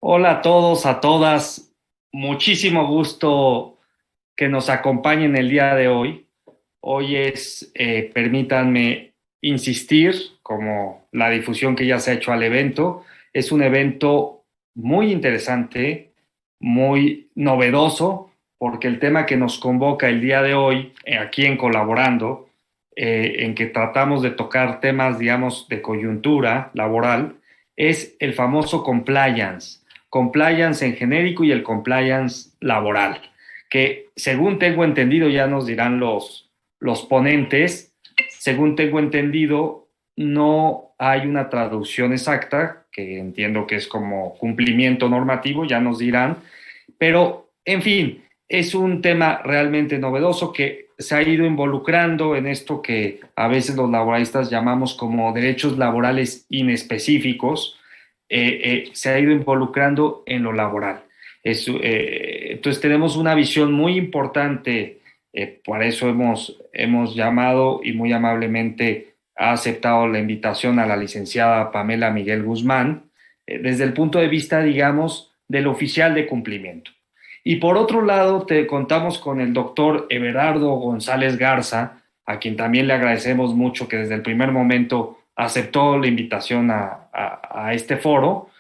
Hola a todos, a todas. Muchísimo gusto que nos acompañen el día de hoy. Hoy es, permítanme insistir, como la difusión que ya se ha hecho al evento, es un evento muy interesante, muy novedoso, porque el tema que nos convoca el día de hoy, aquí en Colaborando, en que tratamos de tocar temas, digamos, de coyuntura laboral, es el famoso compliance en genérico y el compliance laboral, que según tengo entendido, ya nos dirán los ponentes, según tengo entendido, no hay una traducción exacta, que entiendo que es como cumplimiento normativo, ya nos dirán, pero en fin, es un tema realmente novedoso que se ha ido involucrando en esto que a veces los laboralistas llamamos como derechos laborales inespecíficos, se ha ido involucrando en lo laboral. Entonces tenemos una visión muy importante, por eso hemos llamado y muy amablemente ha aceptado la invitación a la licenciada Pamela Miguel Guzmán, desde el punto de vista, digamos, del oficial de cumplimiento. Y por otro lado, te contamos con el doctor Everardo González Garza, a quien también le agradecemos mucho que desde el primer momento aceptó la invitación a este foro.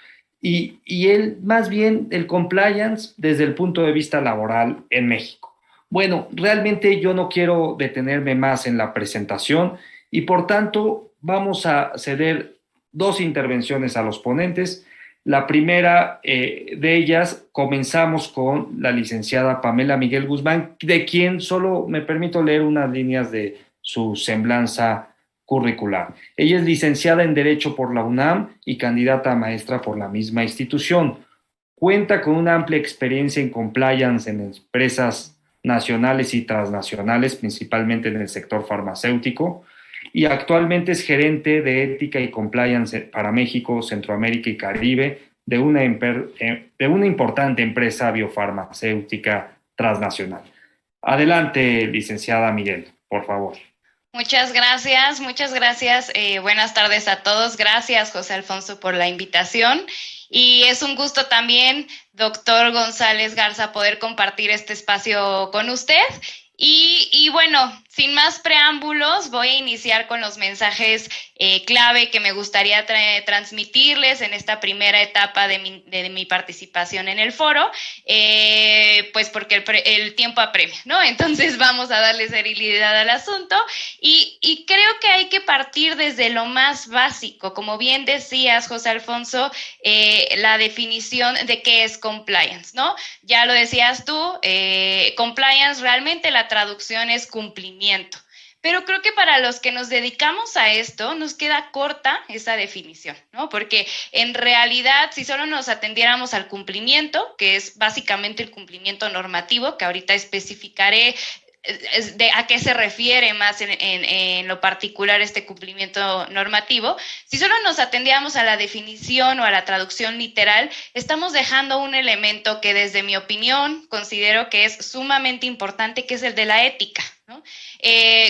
Y él, más bien, el compliance desde el punto de vista laboral en México. Bueno, realmente yo no quiero detenerme más en la presentación y por tanto vamos a ceder dos intervenciones a los ponentes. La primera de ellas, comenzamos con la licenciada Pamela Miguel Guzmán, de quien solo me permito leer unas líneas de su semblanza curricular. Ella es licenciada en Derecho por la UNAM y candidata a maestra por la misma institución. Cuenta con una amplia experiencia en compliance en empresas nacionales y transnacionales, principalmente en el sector farmacéutico, y actualmente es gerente de ética y compliance para México, Centroamérica y Caribe de una importante empresa biofarmacéutica transnacional. Adelante, licenciada Miguel, por favor. Muchas gracias, muchas gracias. Buenas tardes a todos. Gracias, José Alfonso, por la invitación. Y es un gusto también, doctor González Garza, poder compartir este espacio con usted. Y bueno, sin más preámbulos, voy a iniciar con los mensajes clave que me gustaría transmitirles en esta primera etapa de mi participación en el foro, pues porque el tiempo apremia, ¿no? Entonces vamos a darle seriedad al asunto y creo que hay que partir desde lo más básico, como bien decías, José Alfonso, la definición de qué es compliance, ¿no? Ya lo decías tú, compliance realmente la traducción es cumplimiento. Pero creo que para los que nos dedicamos a esto nos queda corta esa definición, ¿no? Porque en realidad, si solo nos atendiéramos al cumplimiento, que es básicamente el cumplimiento normativo, que ahorita especificaré a qué se refiere más en lo particular este cumplimiento normativo, si solo nos atendíamos a la definición o a la traducción literal, estamos dejando un elemento que desde mi opinión considero que es sumamente importante, que es el de la ética, ¿no?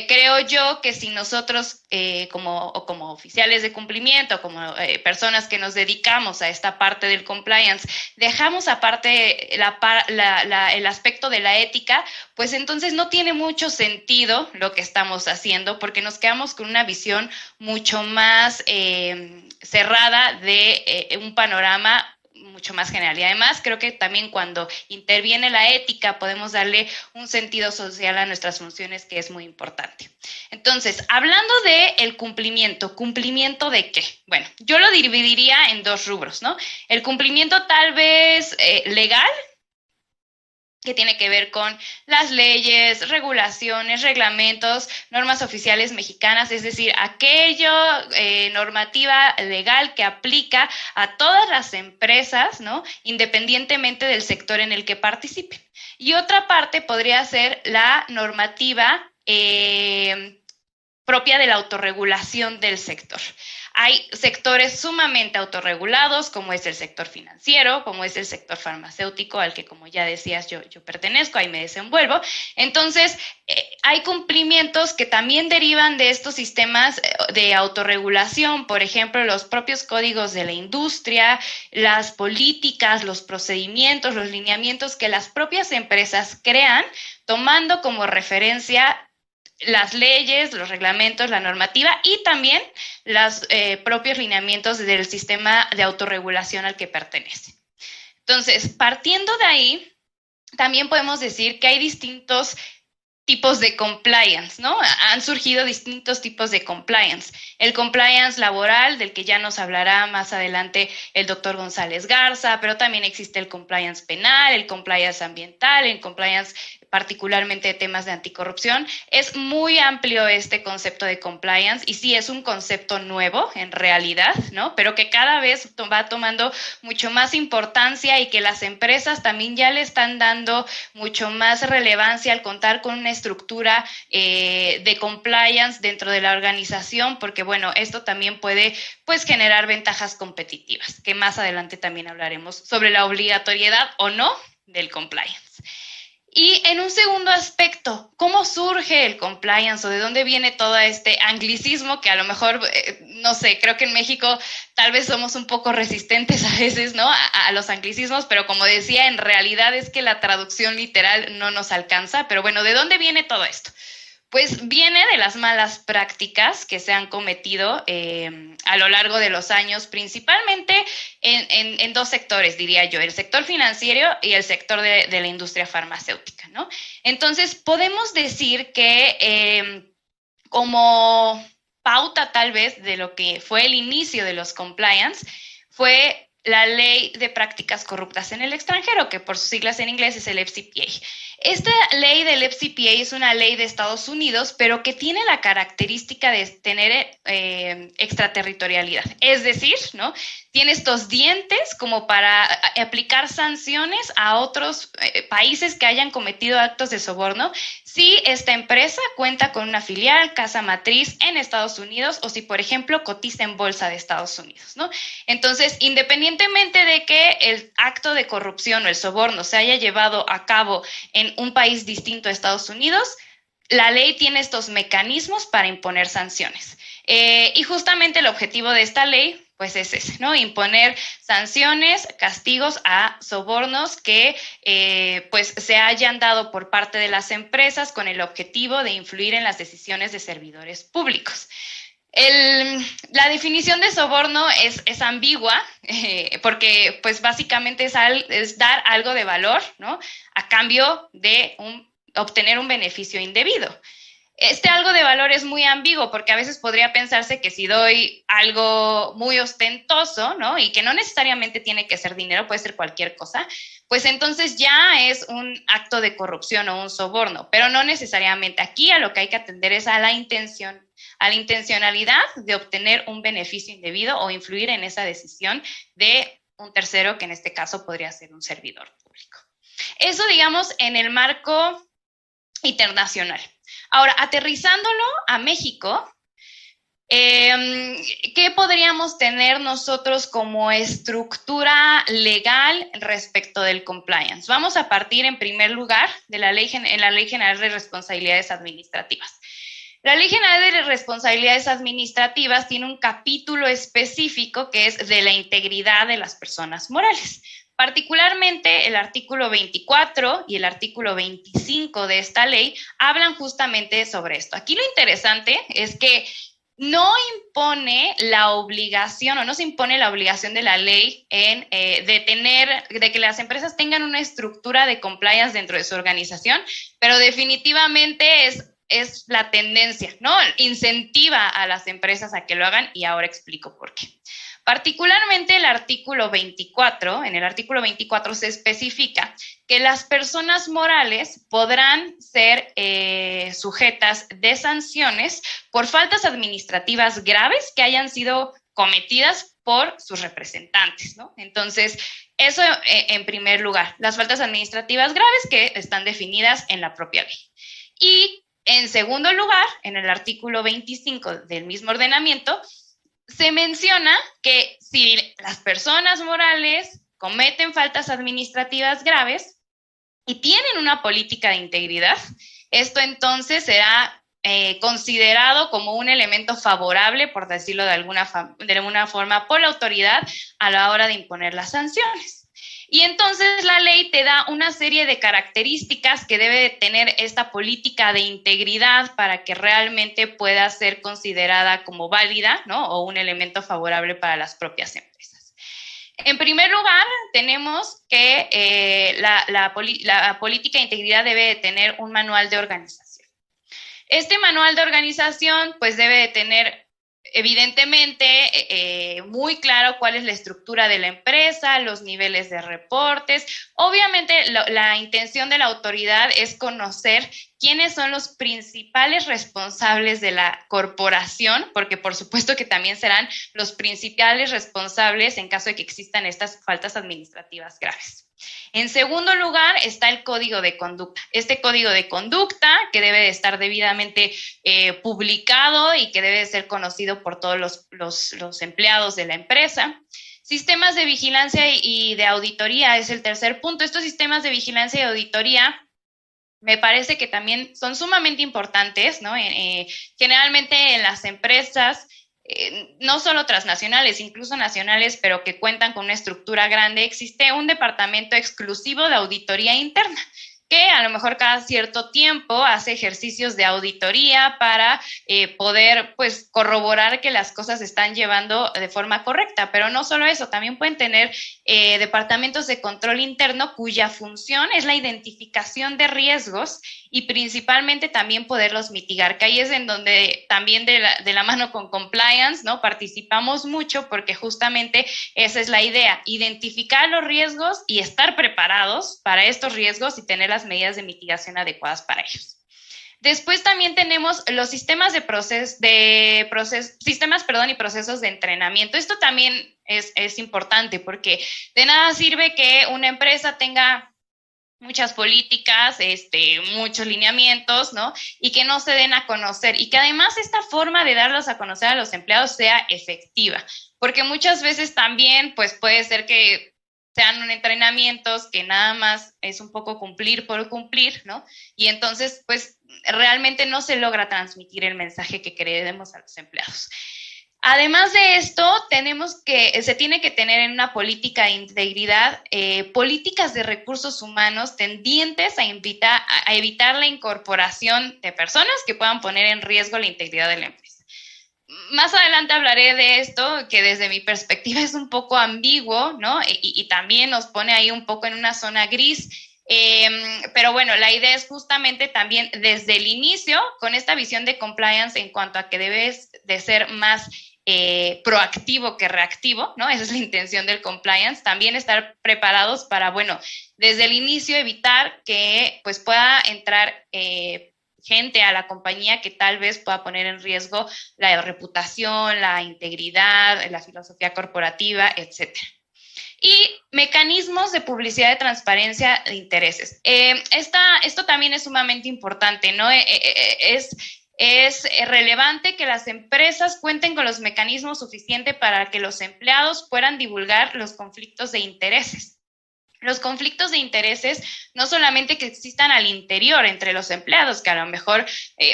Creo yo que si nosotros como oficiales de cumplimiento, como personas que nos dedicamos a esta parte del compliance, dejamos aparte el aspecto de la ética, pues entonces no tiene mucho sentido lo que estamos haciendo porque nos quedamos con una visión mucho más cerrada de un panorama mucho más general. Y además creo que también cuando interviene la ética podemos darle un sentido social a nuestras funciones que es muy importante. Entonces, hablando de el cumplimiento, ¿cumplimiento de qué? Bueno, yo lo dividiría en dos rubros, ¿no? El cumplimiento tal vez legal, que tiene que ver con las leyes, regulaciones, reglamentos, normas oficiales mexicanas, es decir, aquello normativa legal que aplica a todas las empresas, ¿no? Independientemente del sector en el que participen. Y otra parte podría ser la normativa propia de la autorregulación del sector. Hay sectores sumamente autorregulados, como es el sector financiero, como es el sector farmacéutico, al que, como ya decías, yo pertenezco, ahí me desenvuelvo. Entonces, hay cumplimientos que también derivan de estos sistemas de autorregulación, por ejemplo, los propios códigos de la industria, las políticas, los procedimientos, los lineamientos que las propias empresas crean, tomando como referencia las leyes, los reglamentos, la normativa y también los propios lineamientos del sistema de autorregulación al que pertenece. Entonces, partiendo de ahí, también podemos decir que hay distintos tipos de compliance, ¿no? Han surgido distintos tipos de compliance. El compliance laboral, del que ya nos hablará más adelante el doctor González Garza, pero también existe el compliance penal, el compliance ambiental, el compliance particularmente de temas de anticorrupción. Es muy amplio este concepto de compliance y sí es un concepto nuevo en realidad, ¿no? Pero que cada vez va tomando mucho más importancia y que las empresas también ya le están dando mucho más relevancia al contar con una estructura de compliance dentro de la organización, porque bueno, esto también puede pues generar ventajas competitivas, que más adelante también hablaremos sobre la obligatoriedad o no del compliance. Y en un segundo aspecto, ¿cómo surge el compliance o de dónde viene todo este anglicismo que a lo mejor, no sé, creo que en México tal vez somos un poco resistentes a veces, ¿no? A los anglicismos, pero como decía, en realidad es que la traducción literal no nos alcanza. Pero bueno, ¿de dónde viene todo esto? Pues viene de las malas prácticas que se han cometido a lo largo de los años, principalmente en dos sectores, diría yo, el sector financiero y el sector de la industria farmacéutica, ¿no? Entonces, podemos decir que como pauta tal vez de lo que fue el inicio de los compliance, fue la Ley de Prácticas Corruptas en el Extranjero, que por sus siglas en inglés es el FCPA. Esta ley del FCPA es una ley de Estados Unidos, pero que tiene la característica de tener extraterritorialidad. Es decir, ¿no? Tiene estos dientes como para aplicar sanciones a otros países que hayan cometido actos de soborno si esta empresa cuenta con una filial, casa matriz en Estados Unidos o si, por ejemplo, cotiza en bolsa de Estados Unidos, ¿no? Entonces, independientemente de que el acto de corrupción o el soborno se haya llevado a cabo en un país distinto a Estados Unidos, la ley tiene estos mecanismos para imponer sanciones. Y justamente el objetivo de esta ley pues es ese, ¿no? Imponer sanciones, castigos a sobornos que pues se hayan dado por parte de las empresas con el objetivo de influir en las decisiones de servidores públicos. La definición de soborno es ambigua porque pues básicamente es dar algo de valor, ¿no? A cambio de obtener un beneficio indebido. Este algo de valor es muy ambiguo porque a veces podría pensarse que si doy algo muy ostentoso, ¿no? Y que no necesariamente tiene que ser dinero, puede ser cualquier cosa, pues entonces ya es un acto de corrupción o un soborno, pero no necesariamente. Aquí a lo que hay que atender es a la intencionalidad de obtener un beneficio indebido o influir en esa decisión de un tercero, que en este caso podría ser un servidor público. Eso, digamos, en el marco internacional. Ahora, aterrizándolo a México, ¿qué podríamos tener nosotros como estructura legal respecto del compliance? Vamos a partir en primer lugar de la Ley General de Responsabilidades Administrativas. La Ley General de Responsabilidades Administrativas tiene un capítulo específico que es de la integridad de las personas morales. Particularmente el artículo 24 y el artículo 25 de esta ley hablan justamente sobre esto. Aquí lo interesante es que no impone la obligación o no se impone la obligación de la ley de que las empresas tengan una estructura de compliance dentro de su organización, pero definitivamente es la tendencia, ¿no? Incentiva a las empresas a que lo hagan y ahora explico por qué. Particularmente el artículo 24, en el artículo 24 se especifica que las personas morales podrán ser sujetas de sanciones por faltas administrativas graves que hayan sido cometidas por sus representantes, ¿no? Entonces, eso en primer lugar, las faltas administrativas graves que están definidas en la propia ley. Y en segundo lugar, en el artículo 25 del mismo ordenamiento, se menciona que si las personas morales cometen faltas administrativas graves y tienen una política de integridad, esto entonces será considerado como un elemento favorable, por decirlo de alguna forma, por la autoridad a la hora de imponer las sanciones. Y entonces la ley te da una serie de características que debe de tener esta política de integridad para que realmente pueda ser considerada como válida, ¿no? O un elemento favorable para las propias empresas. En primer lugar, tenemos que la política de integridad debe de tener un manual de organización. Este manual de organización pues debe de tener evidentemente muy claro cuál es la estructura de la empresa, los niveles de reportes. Obviamente la intención de la autoridad es conocer quiénes son los principales responsables de la corporación, porque por supuesto que también serán los principales responsables en caso de que existan estas faltas administrativas graves. En segundo lugar está el código de conducta. Este código de conducta que debe de estar debidamente publicado y que debe de ser conocido por todos los empleados de la empresa. Sistemas de vigilancia y de auditoría es el tercer punto. Estos sistemas de vigilancia y auditoría me parece que también son sumamente importantes, ¿no? Generalmente en las empresas, no solo transnacionales, incluso nacionales, pero que cuentan con una estructura grande, existe un departamento exclusivo de auditoría interna, que a lo mejor cada cierto tiempo hace ejercicios de auditoría para poder pues corroborar que las cosas se están llevando de forma correcta, pero no solo eso, también pueden tener departamentos de control interno cuya función es la identificación de riesgos y principalmente también poderlos mitigar, que ahí es en donde también de la mano con compliance, ¿no? Participamos mucho porque justamente esa es la idea, identificar los riesgos y estar preparados para estos riesgos y tener las medidas de mitigación adecuadas para ellos. Después también tenemos los sistemas y procesos de entrenamiento. Esto también es importante porque de nada sirve que una empresa tenga muchas políticas, muchos lineamientos, ¿no? Y que no se den a conocer y que además esta forma de darlos a conocer a los empleados sea efectiva, porque muchas veces también pues puede ser que sean entrenamientos que nada más es un poco cumplir por cumplir, ¿no? Y entonces pues realmente no se logra transmitir el mensaje que queremos a los empleados. Además de esto, se tiene que tener en una política de integridad políticas de recursos humanos tendientes a evitar la incorporación de personas que puedan poner en riesgo la integridad de la empresa. Más adelante hablaré de esto, que desde mi perspectiva es un poco ambiguo, ¿no? Y también nos pone ahí un poco en una zona gris. Pero bueno, la idea es justamente también desde el inicio, con esta visión de compliance en cuanto a que debes de ser más proactivo que reactivo, ¿no? Esa es la intención del compliance. También estar preparados para, bueno, desde el inicio evitar que pues pueda entrar gente a la compañía que tal vez pueda poner en riesgo la reputación, la integridad, la filosofía corporativa, etcétera. Y mecanismos de publicidad de transparencia de intereses. Esto también es sumamente importante, ¿no? Es relevante que las empresas cuenten con los mecanismos suficientes para que los empleados puedan divulgar los conflictos de intereses. Los conflictos de intereses no solamente que existan al interior entre los empleados, que a lo mejor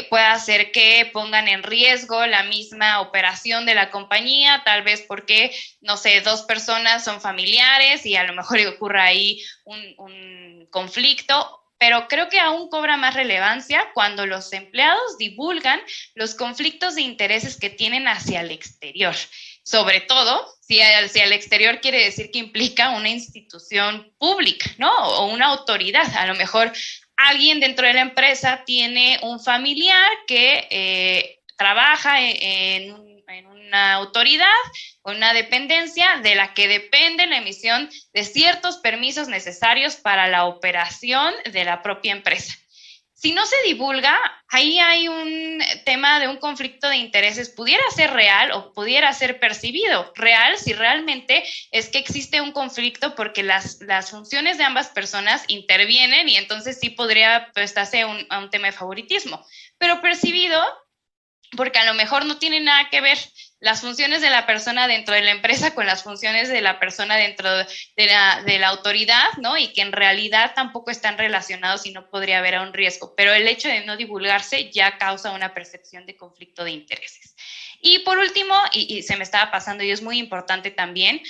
pueda hacer que pongan en riesgo la misma operación de la compañía, tal vez porque, no sé, dos personas son familiares y a lo mejor ocurra ahí un conflicto, pero creo que aún cobra más relevancia cuando los empleados divulgan los conflictos de intereses que tienen hacia el exterior. Sobre todo, si al exterior quiere decir que implica una institución pública, ¿no? O una autoridad. A lo mejor alguien dentro de la empresa tiene un familiar que trabaja en una autoridad o una dependencia de la que depende la emisión de ciertos permisos necesarios para la operación de la propia empresa. Si no se divulga, ahí hay un tema de un conflicto de intereses, pudiera ser real o pudiera ser percibido real si realmente es que existe un conflicto porque las funciones de ambas personas intervienen y entonces sí podría prestarse a un tema de favoritismo, pero percibido porque a lo mejor no tiene nada que ver las funciones de la persona dentro de la empresa con las funciones de la persona dentro de la autoridad, ¿no? Y que en realidad tampoco están relacionados y no podría haber un riesgo, pero el hecho de no divulgarse ya causa una percepción de conflicto de intereses. Y por último, y se me estaba pasando y es muy importante también,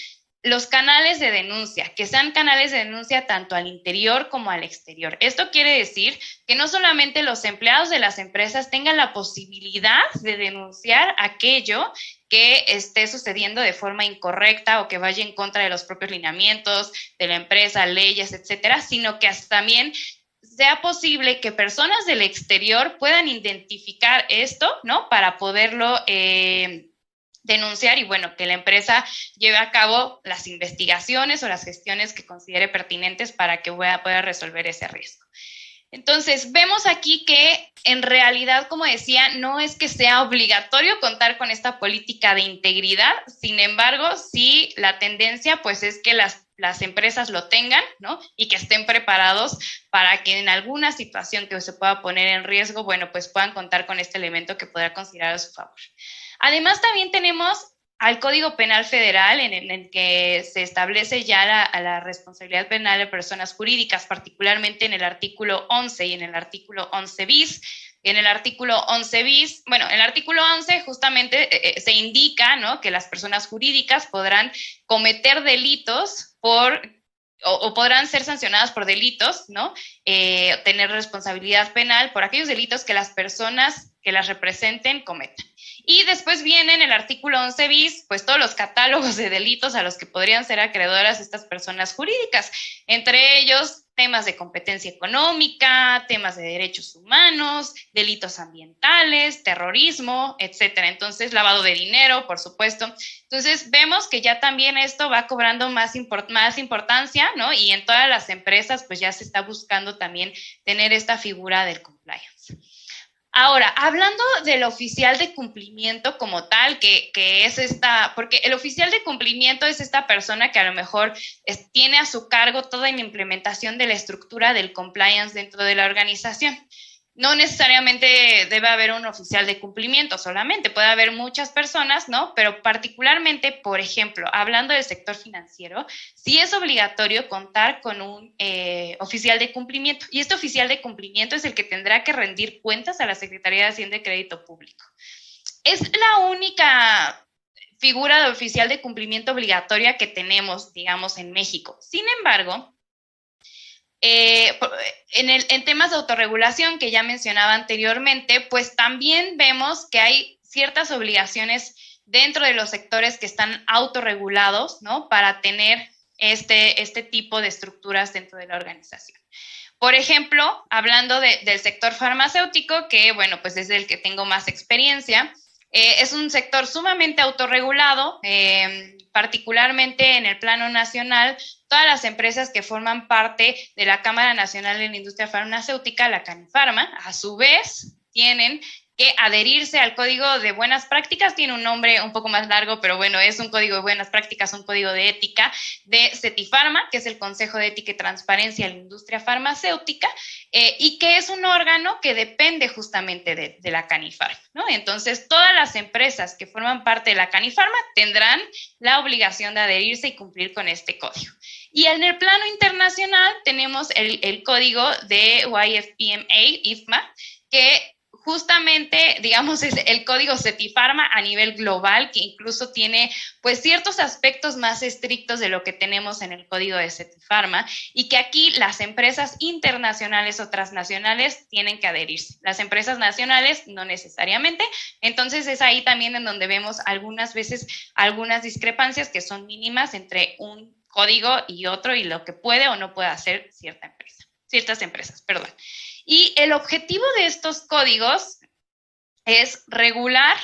los canales de denuncia, que sean canales de denuncia tanto al interior como al exterior. Esto quiere decir que no solamente los empleados de las empresas tengan la posibilidad de denunciar aquello que esté sucediendo de forma incorrecta o que vaya en contra de los propios lineamientos de la empresa, leyes, etcétera, sino que hasta también sea posible que personas del exterior puedan identificar esto, ¿no? Para poderlo denunciar y bueno, que la empresa lleve a cabo las investigaciones o las gestiones que considere pertinentes para que pueda resolver ese riesgo. Entonces, vemos aquí que en realidad, como decía, no es que sea obligatorio contar con esta política de integridad, sin embargo, sí la tendencia pues es que las empresas lo tengan, ¿no? Y que estén preparados para que en alguna situación que se pueda poner en riesgo, bueno, pues puedan contar con este elemento que podrá considerar a su favor. Además, también tenemos al Código Penal Federal, en el que se establece ya la responsabilidad penal de personas jurídicas, particularmente en el artículo 11 y en el artículo 11 bis. En el artículo 11 bis, bueno, en el artículo 11 justamente se indica, ¿no?, que las personas jurídicas podrán cometer delitos o podrán ser sancionadas por delitos, ¿no? Tener responsabilidad penal por aquellos delitos que las personas que las representen cometan. Y después viene en el artículo 11 bis, pues todos los catálogos de delitos a los que podrían ser acreedoras estas personas jurídicas, entre ellos temas de competencia económica, temas de derechos humanos, delitos ambientales, terrorismo, etcétera. Entonces, lavado de dinero, por supuesto. Entonces, vemos que ya también esto va cobrando más importancia, ¿no? Y en todas las empresas, pues ya se está buscando también tener esta figura del compliance. Ahora, hablando del oficial de cumplimiento como tal, que es porque el oficial de cumplimiento es esta persona que a lo mejor tiene a su cargo toda la implementación de la estructura del compliance dentro de la organización. No necesariamente debe haber un oficial de cumplimiento solamente, puede haber muchas personas, ¿no? Pero particularmente, por ejemplo, hablando del sector financiero, sí es obligatorio contar con un oficial de cumplimiento. Y este oficial de cumplimiento es el que tendrá que rendir cuentas a la Secretaría de Hacienda y Crédito Público. Es la única figura de oficial de cumplimiento obligatoria que tenemos, digamos, en México. Sin embargo, en temas de autorregulación que ya mencionaba anteriormente, pues también vemos que hay ciertas obligaciones dentro de los sectores que están autorregulados, ¿no? Para tener este tipo de estructuras dentro de la organización. Por ejemplo, hablando del sector farmacéutico, que bueno, pues es el que tengo más experiencia, es un sector sumamente autorregulado, particularmente en el plano nacional. Todas las empresas que forman parte de la Cámara Nacional de la Industria Farmacéutica, la CANIFARMA, a su vez tienen que adherirse al Código de Buenas Prácticas. Tiene un nombre un poco más largo, pero bueno, es un Código de Buenas Prácticas, un Código de Ética de CETIFARMA, que es el Consejo de Ética y Transparencia de la Industria Farmacéutica, y que es un órgano que depende justamente de la CANIFARMA, ¿no? Entonces, todas las empresas que forman parte de la CANIFARMA tendrán la obligación de adherirse y cumplir con este código. Y en el plano internacional tenemos el código de IFPMA, que justamente, digamos, es el código CETIFARMA a nivel global, que incluso tiene, pues, ciertos aspectos más estrictos de lo que tenemos en el código de CETIFARMA, y que aquí las empresas internacionales o transnacionales tienen que adherirse. Las empresas nacionales no necesariamente. Entonces, es ahí también en donde vemos algunas veces algunas discrepancias que son mínimas entre un código y otro, y lo que puede o no puede hacer ciertas empresas. Y el objetivo de estos códigos es regular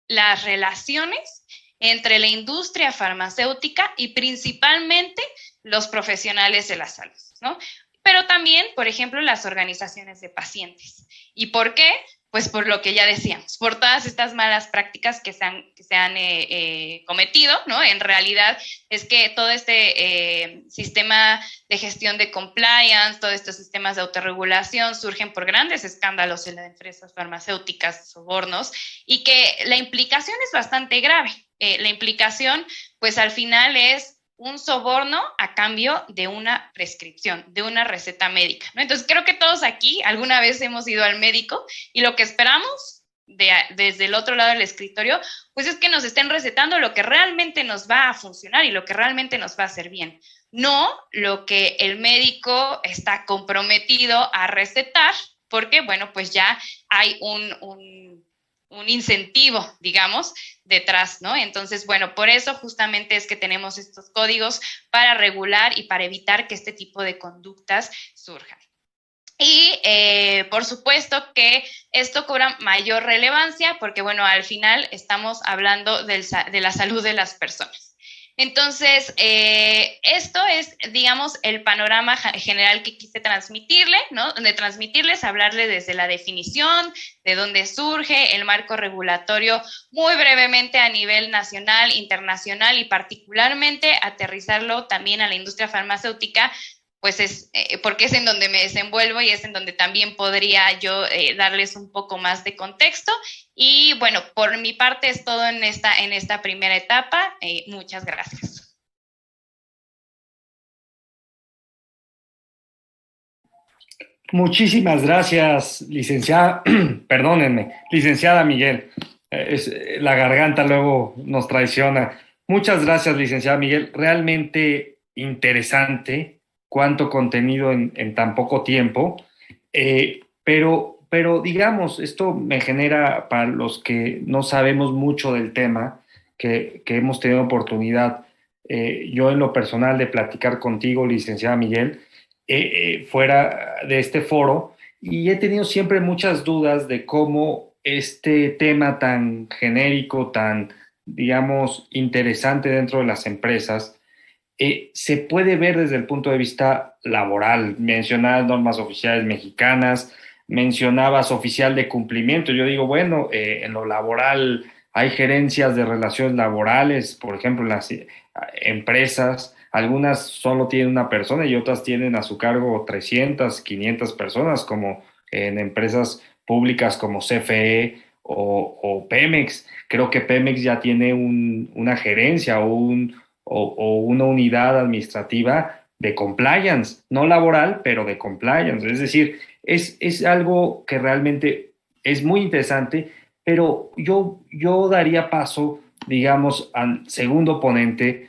las relaciones entre la industria farmacéutica y principalmente los profesionales de la salud, ¿no? Pero también, por ejemplo, las organizaciones de pacientes. ¿Y por qué? pues por lo que ya decíamos, por todas estas malas prácticas que se han cometido, ¿no? En realidad es que todo este sistema de gestión de compliance, todos estos sistemas de autorregulación surgen por grandes escándalos en las empresas farmacéuticas, sobornos, y que la implicación es bastante grave. La implicación, pues al final es un soborno a cambio de una prescripción, de una receta médica, ¿no? Entonces, creo que todos aquí alguna vez hemos ido al médico y lo que esperamos desde el otro lado del escritorio, pues es que nos estén recetando lo que realmente nos va a funcionar y lo que realmente nos va a hacer bien, no lo que el médico está comprometido a recetar, porque, bueno, pues ya hay un incentivo, digamos, detrás, ¿no? Entonces, bueno, por eso justamente es que tenemos estos códigos para regular y para evitar que este tipo de conductas surjan. Y por supuesto que esto cobra mayor relevancia porque, bueno, al final estamos hablando de la salud de las personas. Entonces, esto es, digamos, el panorama general que quise transmitirle, ¿no? De transmitirles, hablarle desde la definición, de dónde surge el marco regulatorio, muy brevemente a nivel nacional, internacional y particularmente aterrizarlo también a la industria farmacéutica, pues es porque es en donde me desenvuelvo y es en donde también podría yo darles un poco más de contexto. Y bueno, por mi parte es todo en esta primera etapa. Muchas gracias. Muchísimas gracias, licenciada, perdónenme, licenciada Miguel. La garganta luego nos traiciona. Muchas gracias, licenciada Miguel. Realmente interesante cuánto contenido en tan poco tiempo. Pero digamos, esto me genera, para los que no sabemos mucho del tema, que hemos tenido oportunidad, yo en lo personal, de platicar contigo, licenciada Miguel, fuera de este foro, y he tenido siempre muchas dudas de cómo este tema tan genérico, tan, digamos, interesante dentro de las empresas, se puede ver desde el punto de vista laboral. Mencionabas normas oficiales mexicanas, mencionabas oficial de cumplimiento. Yo digo, bueno, en lo laboral hay gerencias de relaciones laborales, por ejemplo, en las empresas. Algunas solo tienen una persona y otras tienen a su cargo 300, 500 personas, como en empresas públicas como CFE o Pemex. Creo que Pemex ya tiene una gerencia o una unidad administrativa de compliance, no laboral, pero de compliance. Es decir, es algo que realmente es muy interesante, pero yo daría paso, digamos, al segundo ponente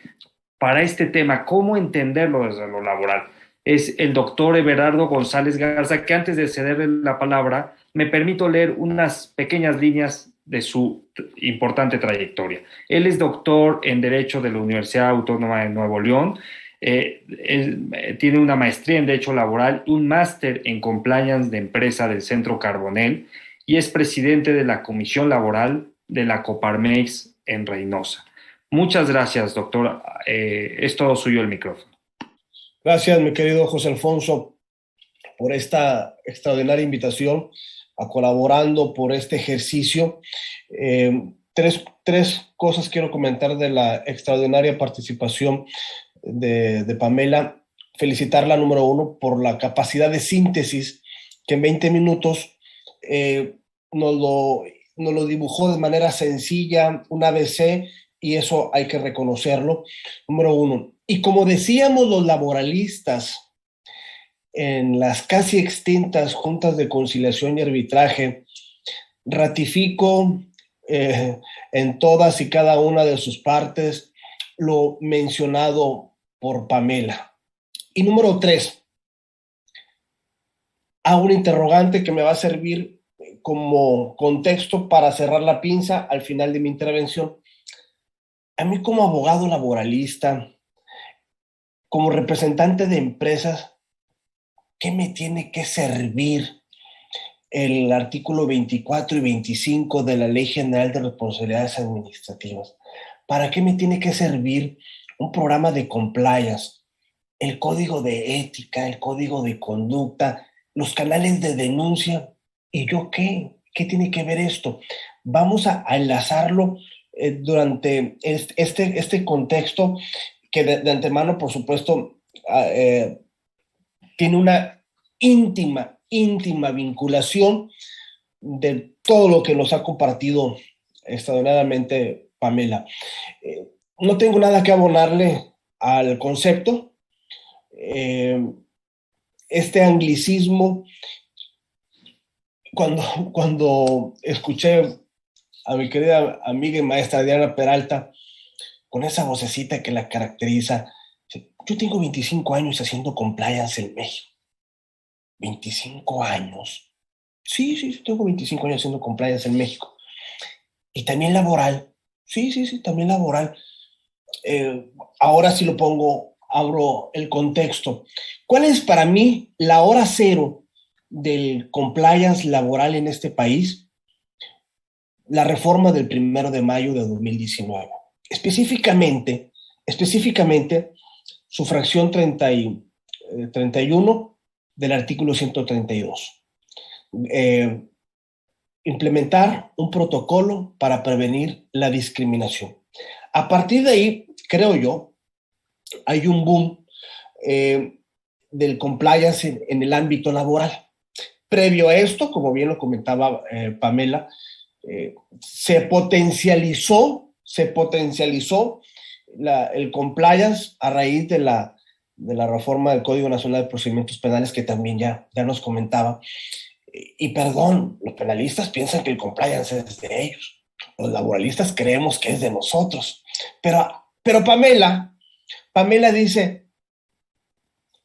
para este tema, cómo entenderlo desde lo laboral. Es el doctor Everardo González Garza, que antes de cederle la palabra, me permito leer unas pequeñas líneas de su importante trayectoria. Él es doctor en Derecho de la Universidad Autónoma de Nuevo León, tiene una maestría en Derecho Laboral, un máster en Compliance de Empresa del Centro Carbonell y es presidente de la Comisión Laboral de la Coparmex en Reynosa. Muchas gracias, doctor. Es todo suyo el micrófono. Gracias, mi querido José Alfonso, por esta extraordinaria invitación a colaborando por este ejercicio. Tres cosas quiero comentar de la extraordinaria participación de Pamela. Felicitarla, número uno, por la capacidad de síntesis que en 20 minutos nos lo dibujó de manera sencilla, un ABC, y eso hay que reconocerlo, número uno. Y como decíamos los laboralistas en las casi extintas juntas de conciliación y arbitraje, ratifico en todas y cada una de sus partes lo mencionado por Pamela. Y número tres, hago un interrogante que me va a servir como contexto para cerrar la pinza al final de mi intervención. A mí, como abogado laboralista, como representante de empresas, ¿qué me tiene que servir el artículo 24 y 25 de la Ley General de Responsabilidades Administrativas? ¿Para qué me tiene que servir un programa de compliance, el código de ética, el código de conducta, los canales de denuncia? ¿Y yo qué? ¿Qué tiene que ver esto? Vamos a enlazarlo durante este contexto que de antemano, por supuesto, tiene una íntima vinculación de todo lo que nos ha compartido extraordinariamente Pamela. No tengo nada que abonarle al concepto. Este anglicismo, cuando escuché a mi querida amiga y maestra Diana Peralta, con esa vocecita que la caracteriza, yo tengo 25 años haciendo compliance en México. 25 años. Sí, tengo 25 años haciendo compliance en México. Y también laboral. Sí, también laboral. Ahora sí lo pongo, abro el contexto. ¿Cuál es para mí la hora cero del compliance laboral en este país? La reforma del 1 de mayo de 2019. Específicamente, su fracción 31 del artículo 132. Implementar un protocolo para prevenir la discriminación. A partir de ahí, creo yo, hay un boom del compliance en el ámbito laboral. Previo a esto, como bien lo comentaba Pamela, se potencializó el compliance a raíz de la reforma del Código Nacional de Procedimientos Penales, que también ya nos comentaba. Y perdón, los penalistas piensan que el compliance es de ellos. Los laboralistas creemos que es de nosotros. Pero Pamela dice,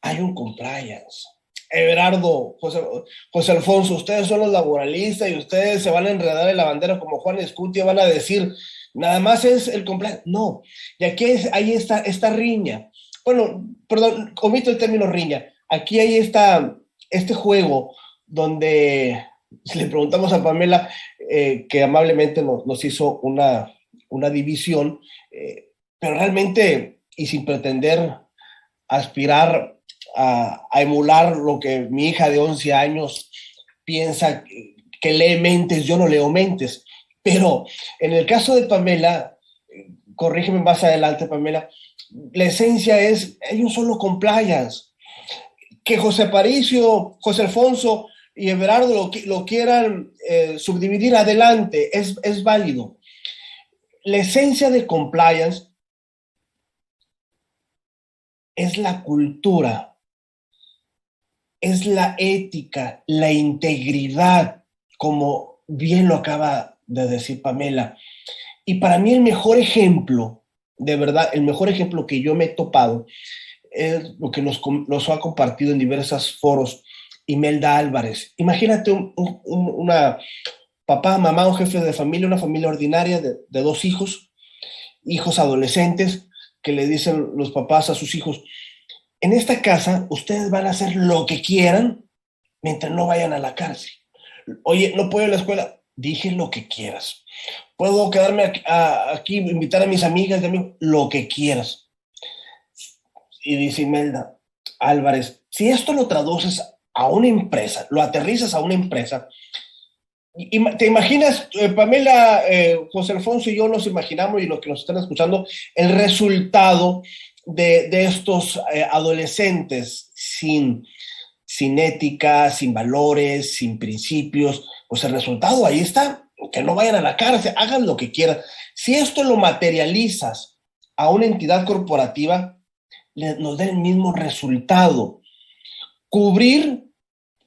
hay un compliance. Everardo, José Alfonso, ustedes son los laboralistas y ustedes se van a enredar en la bandera como Juan Escutia, van a decir, nada más es el compliance. No, y aquí ahí está esta riña. Bueno, perdón, omito el término riña. Aquí hay este juego donde le preguntamos a Pamela, que amablemente nos hizo una división, pero realmente, y sin pretender aspirar a emular lo que mi hija de 11 años piensa que lee mentes, yo no leo mentes, pero en el caso de Pamela, corrígeme más adelante, Pamela, la esencia es, hay un solo compliance. Que José Aparicio, José Alfonso y Everardo lo quieran subdividir, adelante, es válido. La esencia de compliance es la cultura, es la ética, la integridad, como bien lo acaba de decir Pamela. Y para mí el mejor ejemplo, de verdad, el mejor ejemplo que yo me he topado es lo que nos ha compartido en diversos foros Imelda Álvarez. Imagínate una papá, mamá, un jefe de familia, una familia ordinaria de 2 hijos adolescentes, que le dicen los papás a sus hijos, en esta casa ustedes van a hacer lo que quieran mientras no vayan a la cárcel. Oye, no puedo ir a la escuela, dije lo que quieras. Puedo quedarme aquí, invitar a mis amigas, lo que quieras. Y dice Imelda Álvarez, si esto lo traduces a una empresa, lo aterrizas a una empresa, ¿te imaginas, Pamela, José Alfonso y yo nos imaginamos, y los que nos están escuchando, el resultado de estos adolescentes sin ética, sin valores, sin principios? Pues el resultado ahí está, que no vayan a la cárcel, hagan lo que quieran. Si esto lo materializas a una entidad corporativa, nos da el mismo resultado. Cubrir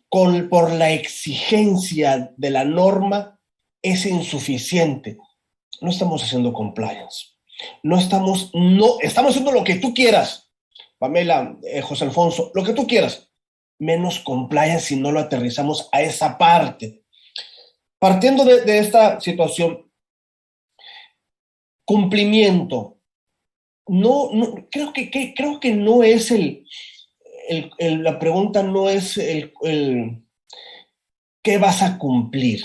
por la exigencia de la norma es insuficiente. No estamos haciendo compliance. Estamos haciendo lo que tú quieras, Pamela, José Alfonso, lo que tú quieras, menos compliance si no lo aterrizamos a esa parte. Partiendo de esta situación, cumplimiento. No, creo que no es la pregunta no es qué vas a cumplir,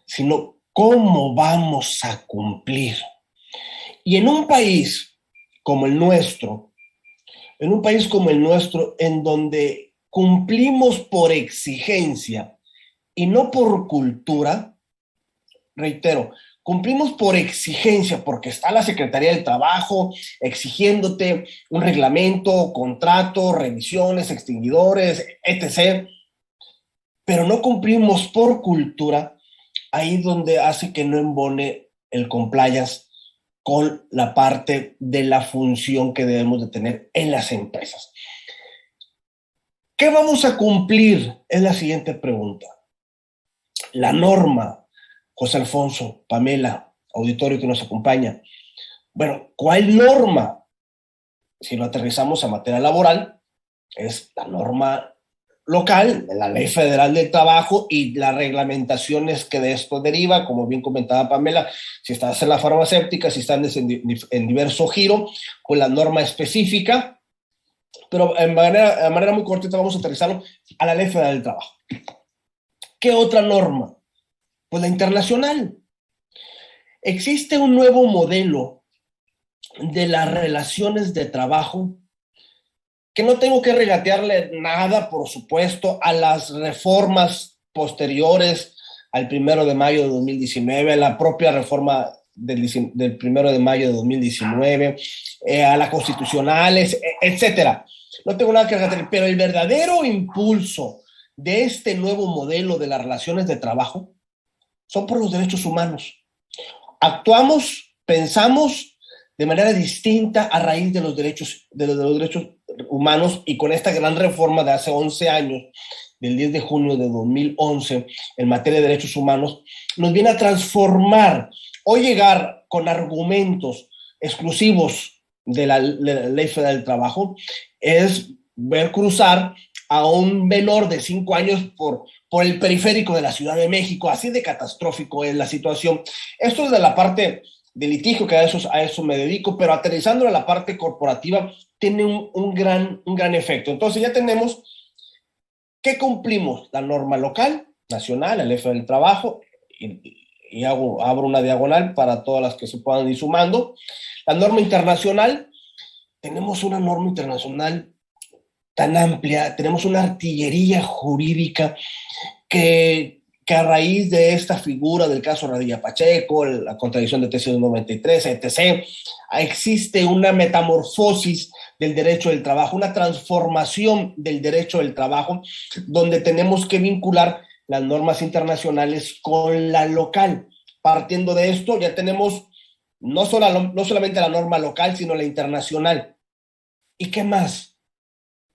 sino cómo vamos a cumplir. Y en un país como el nuestro, en donde cumplimos por exigencia y no por cultura, reitero, cumplimos por exigencia, porque está la Secretaría del Trabajo exigiéndote un reglamento, contrato, revisiones, extinguidores, etc. Pero no cumplimos por cultura, ahí donde hace que no embone el compliance con la parte de la función que debemos de tener en las empresas. ¿Qué vamos a cumplir? Es la siguiente pregunta. La norma, José Alfonso, Pamela, auditorio que nos acompaña. Bueno, ¿cuál norma? Si lo aterrizamos a materia laboral, es la norma local, de la Ley Federal del Trabajo y las reglamentaciones que de esto deriva, como bien comentaba Pamela, si estás en la farmacéutica, si estás en diverso giro, con la norma específica, pero de manera muy cortita vamos a aterrizarlo a la Ley Federal del Trabajo. ¿Qué otra norma? Pues la internacional. Existe un nuevo modelo de las relaciones de trabajo que no tengo que regatearle nada, por supuesto, a las reformas posteriores al 1 de mayo de 2019, a la propia reforma del 1 de mayo de 2019, a las constitucionales, etcétera. No tengo nada que regatearle, pero el verdadero impulso de este nuevo modelo de las relaciones de trabajo son por los derechos humanos. Actuamos, pensamos de manera distinta a raíz de los derechos humanos, y con esta gran reforma de hace 11 años, del 10 de junio de 2011, en materia de derechos humanos, nos viene a transformar. Hoy llegar con argumentos exclusivos de la Ley Federal del Trabajo es ver cruzar a un menor de 5 años por el periférico de la Ciudad de México. Así de catastrófico es la situación. Esto es de la parte de litigio, que a eso me dedico, pero aterrizando a la parte corporativa tiene un gran efecto. Entonces ya tenemos que cumplimos la norma local, nacional, el F del trabajo, y abro una diagonal para todas las que se puedan ir sumando. La norma internacional, tenemos una norma internacional tan amplia, tenemos una artillería jurídica que a raíz de esta figura del caso Radilla Pacheco, la contradicción de tesis 93, etc., existe una metamorfosis del derecho del trabajo, una transformación del derecho del trabajo, donde tenemos que vincular las normas internacionales con la local. Partiendo de esto, ya tenemos no solamente la norma local, sino la internacional. ¿Y qué más?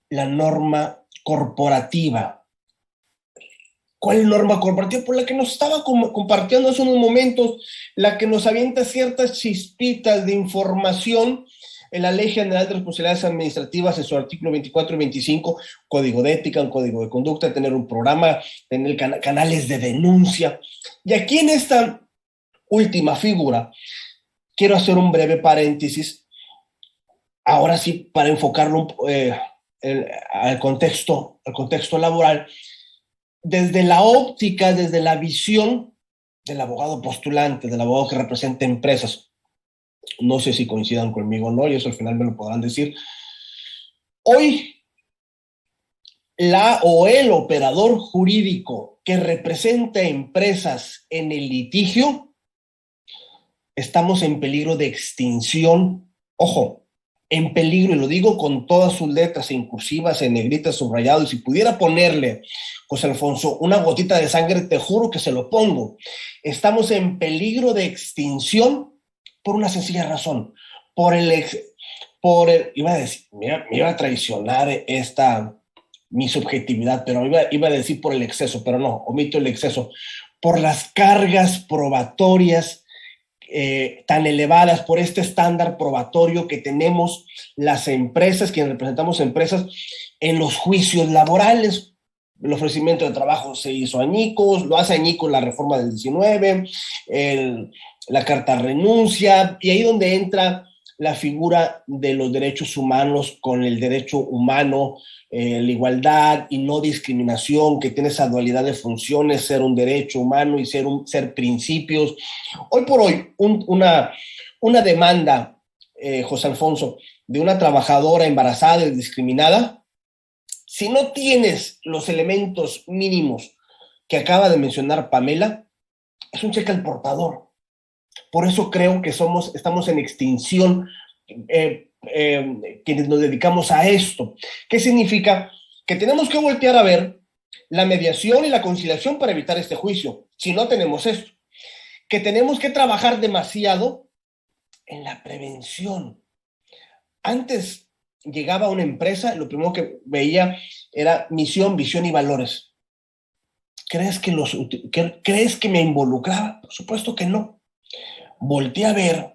La norma corporativa. ¿Cuál norma corporativa? Por la que nos estaba compartiendo hace unos momentos, la que nos avienta ciertas chispitas de información en la Ley General de Responsabilidades Administrativas, en su artículo 24 y 25, código de ética, un código de conducta, tener un programa, tener canales de denuncia. Y aquí en esta última figura, quiero hacer un breve paréntesis, ahora sí, para enfocarlo al contexto laboral, desde la óptica, desde la visión del abogado postulante, del abogado que representa empresas. No sé si coincidan conmigo o no, y eso al final me lo podrán decir. Hoy, el operador jurídico que representa empresas en el litigio, estamos en peligro de extinción. Ojo, en peligro, y lo digo con todas sus letras, en cursivas, en negritas, subrayado, y si pudiera ponerle, José Alfonso, una gotita de sangre, te juro que se lo pongo. Estamos en peligro de extinción por una sencilla razón, iba a decir, me iba a traicionar mi subjetividad, pero iba a decir por el exceso, pero no, omito el exceso, por las cargas probatorias tan elevadas, por este estándar probatorio que tenemos las empresas, quienes representamos empresas, en los juicios laborales. El ofrecimiento de trabajo se hizo añicos, lo hace añicos la reforma del 19, la carta renuncia, y ahí donde entra la figura de los derechos humanos con el derecho humano, la igualdad y no discriminación, que tiene esa dualidad de funciones, ser un derecho humano y ser principios. Hoy por hoy, una demanda, José Alfonso, de una trabajadora embarazada y discriminada, si no tienes los elementos mínimos que acaba de mencionar Pamela es un cheque al portador. Por eso creo que estamos en extinción quienes nos dedicamos a esto. ¿Qué significa? Que tenemos que voltear a ver la mediación y la conciliación para evitar este juicio. Si no tenemos esto, que tenemos que trabajar demasiado en la prevención. Antes llegaba a una empresa, lo primero que veía era misión, visión y valores. ¿Crees que me involucraba? Por supuesto que no. Volteé a ver,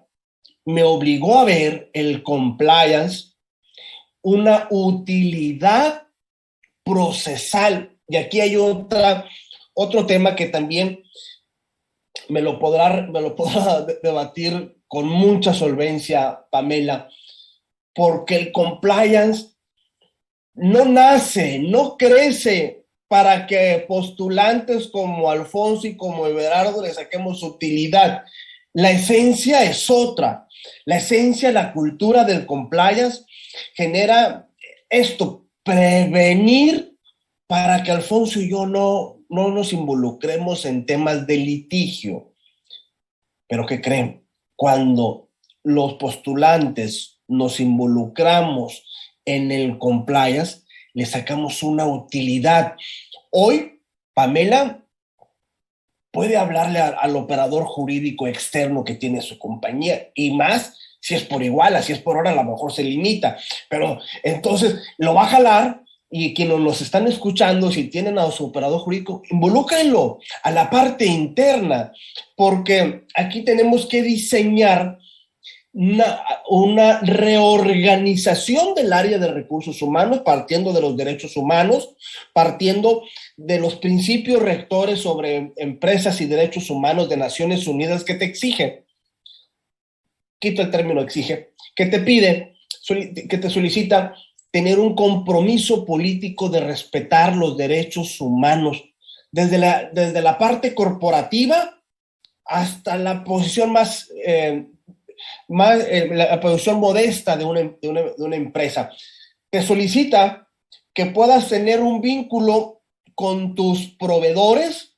me obligó a ver el compliance, una utilidad procesal. Y aquí hay otro tema que también me lo podrá debatir con mucha solvencia, Pamela, porque el compliance no nace, no crece para que postulantes como Alfonso y como Everardo le saquemos utilidad. La esencia es otra. La esencia, la cultura del compliance genera esto, prevenir para que Alfonso y yo no nos involucremos en temas de litigio. Pero ¿qué creen? Cuando los postulantes nos involucramos en el compliance, le sacamos una utilidad. Hoy, Pamela puede hablarle al operador jurídico externo que tiene su compañía, y más si es por igual, si es por hora, a lo mejor se limita, pero entonces lo va a jalar. Y quienes nos están escuchando, si tienen a su operador jurídico, involúcrenlo a la parte interna, porque aquí tenemos que diseñar una reorganización del área de recursos humanos, partiendo de los derechos humanos, partiendo de los principios rectores sobre empresas y derechos humanos de Naciones Unidas que te exige, quito el término exige, que te pide, que te solicita tener un compromiso político de respetar los derechos humanos, desde la parte corporativa hasta la posición la posición modesta de una empresa. Te solicita que puedas tener un vínculo con tus proveedores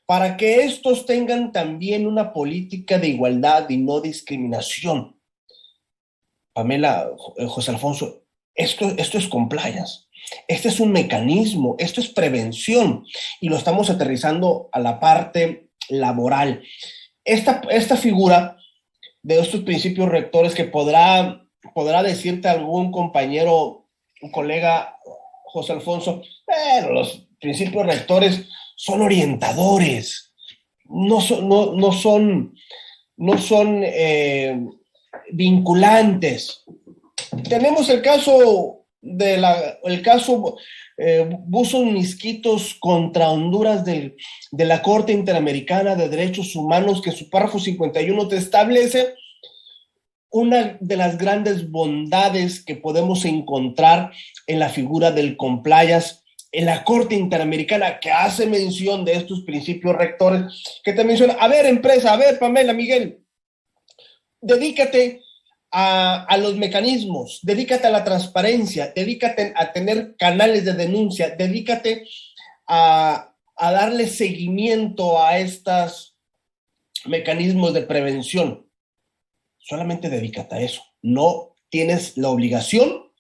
para que estos tengan también una política de igualdad y no discriminación. Pamela, José Alfonso, esto es compliance, este es un mecanismo, esto es prevención, y lo estamos aterrizando a la parte laboral. Esta figura de estos principios rectores que podrá decirte algún compañero, un colega, José Alfonso, pero los principios rectores son orientadores, no son vinculantes. Tenemos el caso Buzón Misquitos contra Honduras de la Corte Interamericana de Derechos Humanos, que su párrafo 51 te establece una de las grandes bondades que podemos encontrar en la figura del compliance en la Corte Interamericana, que hace mención de estos principios rectores, que te menciona, a ver, empresa, a ver, Pamela, Miguel, dedícate a los mecanismos, dedícate a la transparencia, dedícate a tener canales de denuncia, dedícate a darle seguimiento a estos mecanismos de prevención. Solamente dedícate a eso. No tienes la obligación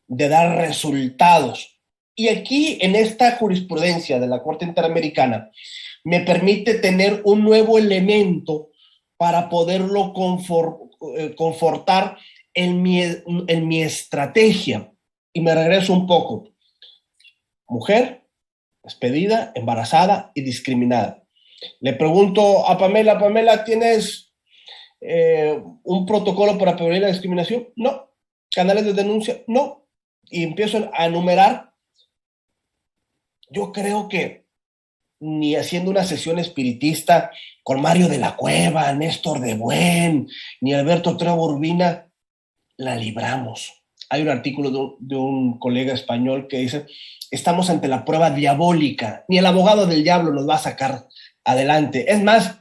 de dar resultados. Y aquí, en esta jurisprudencia de la Corte Interamericana, me permite tener un nuevo elemento para poderlo confortar en mi estrategia. Y me regreso un poco. Mujer, despedida, embarazada y discriminada. Le pregunto a Pamela, ¿tienes un protocolo para prevenir la discriminación? No. ¿Canales de denuncia? No. Y empiezo a enumerar. Yo creo que ni haciendo una sesión espiritista con Mario de la Cueva, Néstor de Buen, ni Alberto Trevo Urbina, la libramos. Hay un artículo de un colega español que dice, estamos ante la prueba diabólica, ni el abogado del diablo nos va a sacar adelante. Es más,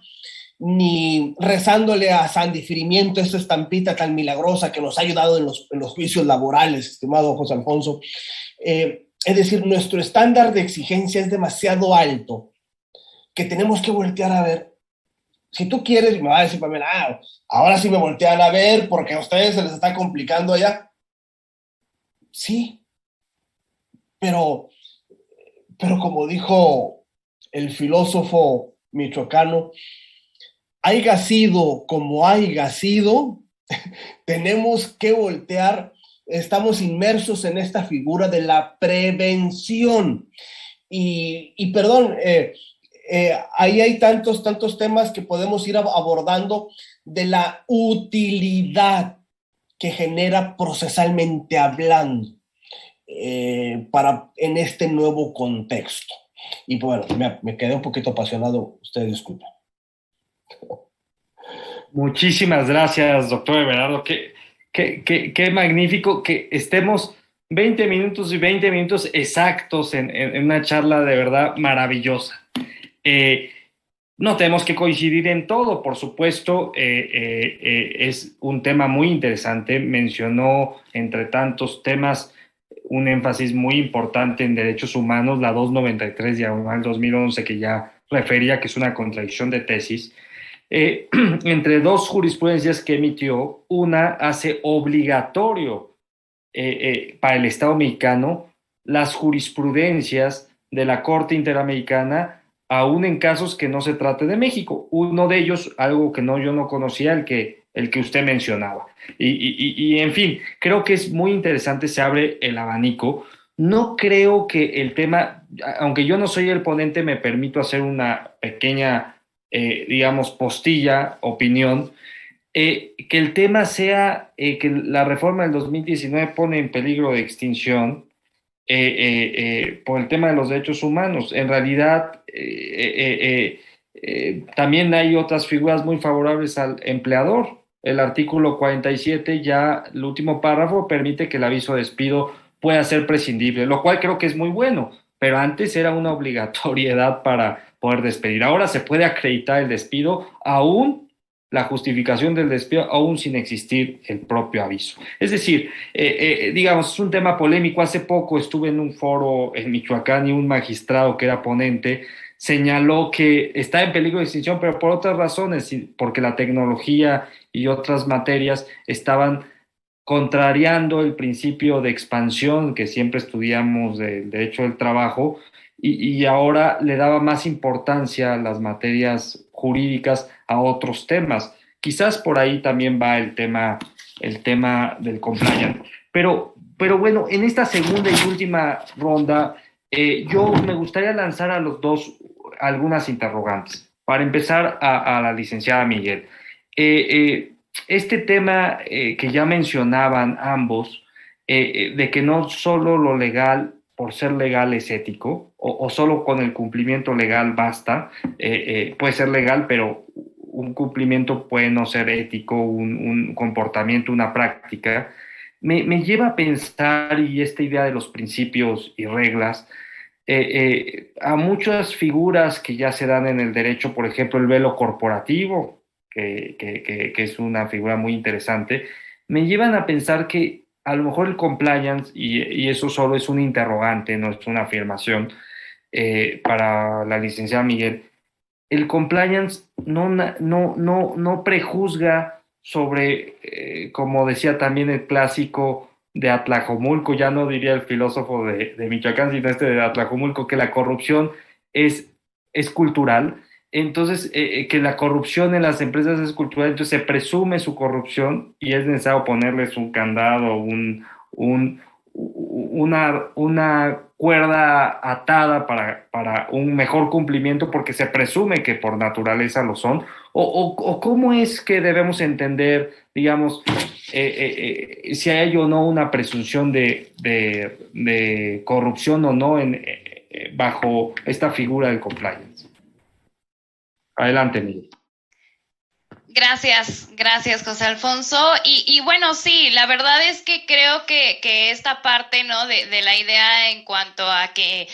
ni rezándole a San Diferimiento, esta estampita tan milagrosa que nos ha ayudado en los juicios laborales, estimado José Alfonso. Es decir, nuestro estándar de exigencia es demasiado alto que tenemos que voltear a ver. Si tú quieres, me va a decir Pamela, ahora sí me voltean a ver porque a ustedes se les está complicando allá. Sí, pero como dijo el filósofo michoacano, haiga sido como haiga sido, tenemos que voltear, estamos inmersos en esta figura de la prevención. Y perdón, ahí hay tantos temas que podemos ir abordando de la utilidad que genera procesalmente hablando en este nuevo contexto. Y bueno, me quedé un poquito apasionado, usted disculpa. Muchísimas gracias, doctor Everardo. Qué magnífico que estemos 20 minutos y 20 minutos exactos en una charla de verdad maravillosa. No tenemos que coincidir en todo, por supuesto, es un tema muy interesante. Mencionó, entre tantos temas, un énfasis muy importante en derechos humanos, la 293/2011, que ya refería que es una contradicción de tesis. Entre dos jurisprudencias que emitió, una hace obligatorio para el Estado mexicano las jurisprudencias de la Corte Interamericana, aún en casos que no se trate de México. Uno de ellos, algo que yo no conocía, el que usted mencionaba. Y en fin, creo que es muy interesante, se abre el abanico. No creo que el tema, aunque yo no soy el ponente, me permito hacer una pequeña, digamos, postilla, opinión, que el tema sea que la reforma del 2019 pone en peligro de extinción por el tema de los derechos humanos. En realidad, también hay otras figuras muy favorables al empleador. El artículo 47, ya el último párrafo, permite que el aviso de despido pueda ser prescindible, lo cual creo que es muy bueno, pero antes era una obligatoriedad para poder despedir. Ahora se puede acreditar el despido aún la justificación del despido aún sin existir el propio aviso. Es decir, digamos, es un tema polémico. Hace poco estuve en un foro en Michoacán y un magistrado que era ponente señaló que está en peligro de extinción, pero por otras razones, porque la tecnología y otras materias estaban contrariando el principio de expansión que siempre estudiamos del derecho del trabajo, y ahora le daba más importancia a las materias jurídicas a otros temas. Quizás por ahí también va el tema del compliance. Pero bueno, en esta segunda y última ronda, yo me gustaría lanzar a los dos algunas interrogantes. Para empezar, a la licenciada Miguel. Este tema que ya mencionaban ambos, de que no solo lo legal por ser legal es ético, o solo con el cumplimiento legal basta, puede ser legal, pero un cumplimiento puede no ser ético, un comportamiento, una práctica, me lleva a pensar, y esta idea de los principios y reglas, a muchas figuras que ya se dan en el derecho, por ejemplo, el velo corporativo, que es una figura muy interesante, me llevan a pensar que a lo mejor el compliance, y eso solo es un interrogante, no es una afirmación, para la licenciada Miguel, el compliance no prejuzga sobre, como decía también el clásico de Atlajomulco, ya no diría el filósofo de Michoacán, sino de Atlajomulco, que la corrupción es cultural. Entonces, que la corrupción en las empresas es cultural, entonces se presume su corrupción y es necesario ponerles un candado, una cuerda atada para un mejor cumplimiento, porque se presume que por naturaleza lo son. O cómo es que debemos entender, digamos, si hay o no una presunción de corrupción o no bajo esta figura del compliance. Adelante, Miguel. Gracias, José Alfonso. Y bueno, sí, la verdad es que creo que esta parte, ¿no? de la idea en cuanto a que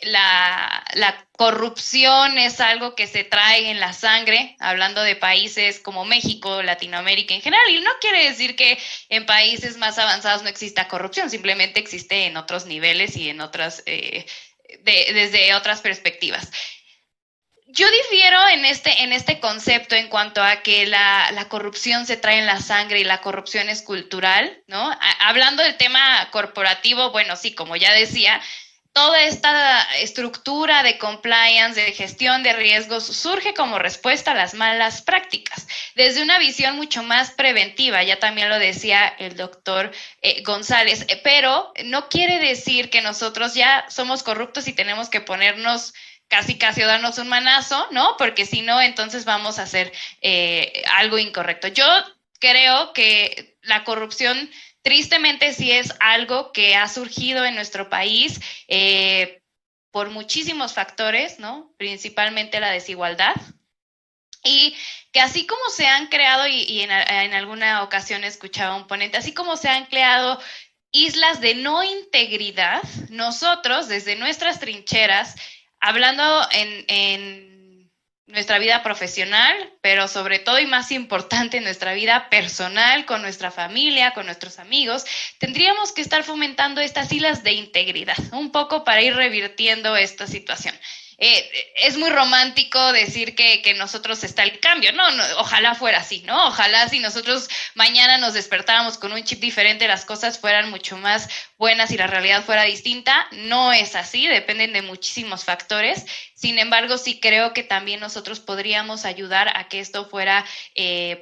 la corrupción es algo que se trae en la sangre, hablando de países como México, Latinoamérica en general, y no quiere decir que en países más avanzados no exista corrupción, simplemente existe en otros niveles y en otras, desde otras perspectivas. Yo difiero en este concepto en cuanto a que la corrupción se trae en la sangre y la corrupción es cultural, ¿no? Hablando del tema corporativo, bueno, sí, como ya decía, toda esta estructura de compliance, de gestión de riesgos, surge como respuesta a las malas prácticas, desde una visión mucho más preventiva, ya también lo decía el doctor González, pero no quiere decir que nosotros ya somos corruptos y tenemos que ponernos casi o darnos un manazo, ¿no? Porque si no, entonces vamos a hacer algo incorrecto. Yo creo que la corrupción, tristemente, sí es algo que ha surgido en nuestro país por muchísimos factores, ¿no? Principalmente la desigualdad. Y que así como se han creado, y en alguna ocasión escuchaba a un ponente, así como se han creado islas de no integridad, nosotros desde nuestras trincheras, hablando en nuestra vida profesional, pero sobre todo y más importante en nuestra vida personal, con nuestra familia, con nuestros amigos, tendríamos que estar fomentando estas islas de integridad, un poco para ir revirtiendo esta situación. Es muy romántico decir que nosotros está el cambio, no, ojalá fuera así, ¿no? Ojalá si nosotros mañana nos despertáramos con un chip diferente, las cosas fueran mucho más buenas y la realidad fuera distinta. No es así, dependen de muchísimos factores. Sin embargo, sí creo que también nosotros podríamos ayudar a que esto fuera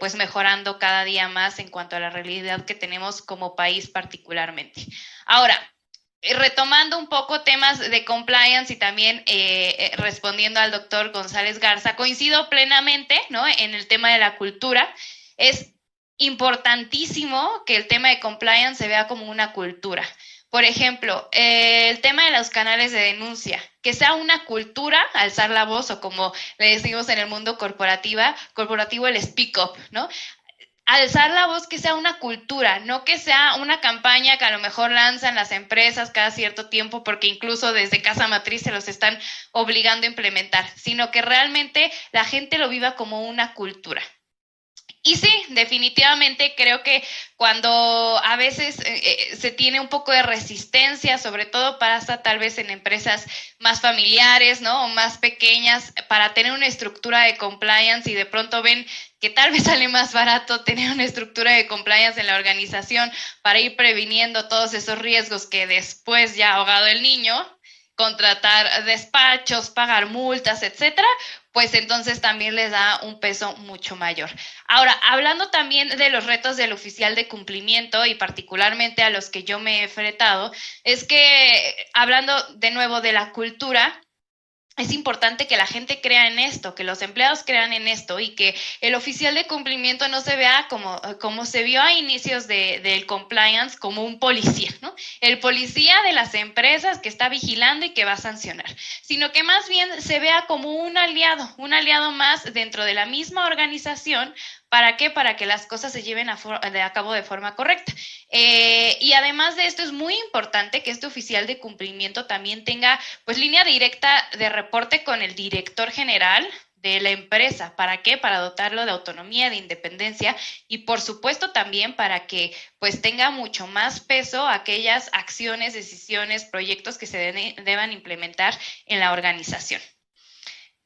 pues mejorando cada día más en cuanto a la realidad que tenemos como país particularmente. Ahora, retomando un poco temas de compliance y también respondiendo al doctor González Garza, coincido plenamente, ¿no?, en el tema de la cultura. Es importantísimo que el tema de compliance se vea como una cultura. Por ejemplo, el tema de los canales de denuncia, que sea una cultura, alzar la voz, o como le decimos en el mundo corporativo, el speak up, ¿no? Alzar la voz, que sea una cultura, no que sea una campaña que a lo mejor lanzan las empresas cada cierto tiempo porque incluso desde casa matriz se los están obligando a implementar, sino que realmente la gente lo viva como una cultura. Y sí, definitivamente creo que cuando a veces se tiene un poco de resistencia, sobre todo pasa tal vez en empresas más familiares, ¿no?, o más pequeñas, para tener una estructura de compliance, y de pronto ven que tal vez sale más barato tener una estructura de compliance en la organización para ir previniendo todos esos riesgos que después, ya ahogado el niño, contratar despachos, pagar multas, etcétera, pues entonces también les da un peso mucho mayor. Ahora, hablando también de los retos del oficial de cumplimiento, y particularmente a los que yo me he enfrentado, es que, hablando de nuevo de la cultura, es importante que la gente crea en esto, que los empleados crean en esto, y que el oficial de cumplimiento no se vea como se vio a inicios del compliance, como un policía, ¿no? El policía de las empresas que está vigilando y que va a sancionar, sino que más bien se vea como un aliado más dentro de la misma organización. ¿Para qué? Para que las cosas se lleven a cabo de forma correcta. Y además de esto, es muy importante que este oficial de cumplimiento también tenga pues línea directa de reporte con el director general de la empresa. ¿Para qué? Para dotarlo de autonomía, de independencia, y por supuesto también para que pues tenga mucho más peso aquellas acciones, decisiones, proyectos que se deban implementar en la organización.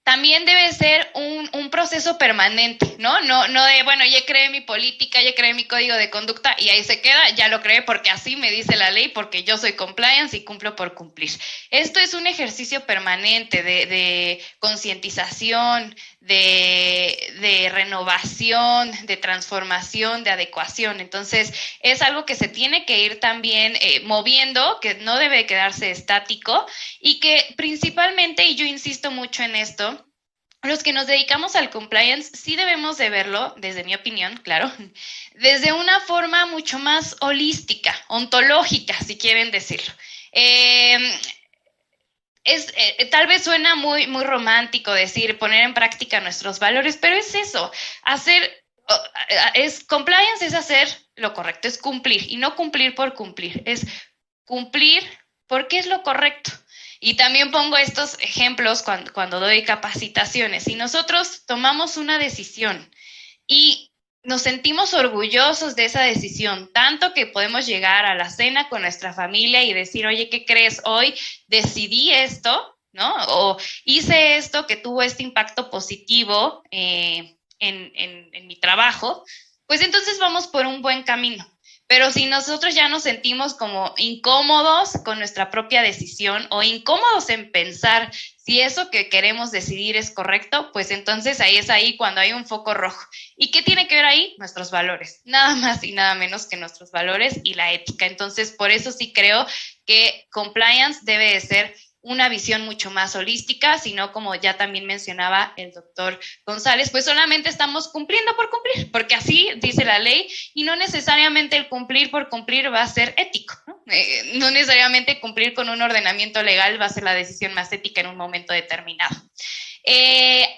También debe ser un proceso permanente, ¿no? No de, bueno, ya creé mi política, ya creé mi código de conducta y ahí se queda, ya lo creé porque así me dice la ley, porque yo soy compliance y cumplo por cumplir. Esto es un ejercicio permanente de concientización, de renovación, de transformación, de adecuación. Entonces, es algo que se tiene que ir también moviendo, que no debe quedarse estático, y que principalmente, y yo insisto mucho en esto, los que nos dedicamos al compliance sí debemos de verlo, desde mi opinión, claro, desde una forma mucho más holística, ontológica, si quieren decirlo. Tal vez suena muy, muy romántico decir poner en práctica nuestros valores, pero es eso, compliance es hacer lo correcto, es cumplir, y no cumplir por cumplir, es cumplir porque es lo correcto. Y también pongo estos ejemplos cuando doy capacitaciones. Si nosotros tomamos una decisión y nos sentimos orgullosos de esa decisión, tanto que podemos llegar a la cena con nuestra familia y decir, oye, ¿qué crees? Hoy decidí esto, ¿no? O hice esto que tuvo este impacto positivo en mi trabajo, pues entonces vamos por un buen camino. Pero si nosotros ya nos sentimos como incómodos con nuestra propia decisión o incómodos en pensar si eso que queremos decidir es correcto, pues entonces ahí es ahí cuando hay un foco rojo. ¿Y qué tiene que ver ahí? Nuestros valores. Nada más y nada menos que nuestros valores y la ética. Entonces, por eso sí creo que compliance debe de ser una visión mucho más holística, sino como ya también mencionaba el doctor González, pues solamente estamos cumpliendo por cumplir, porque así dice la ley y no necesariamente el cumplir por cumplir va a ser ético, ¿no? No necesariamente cumplir con un ordenamiento legal va a ser la decisión más ética en un momento determinado.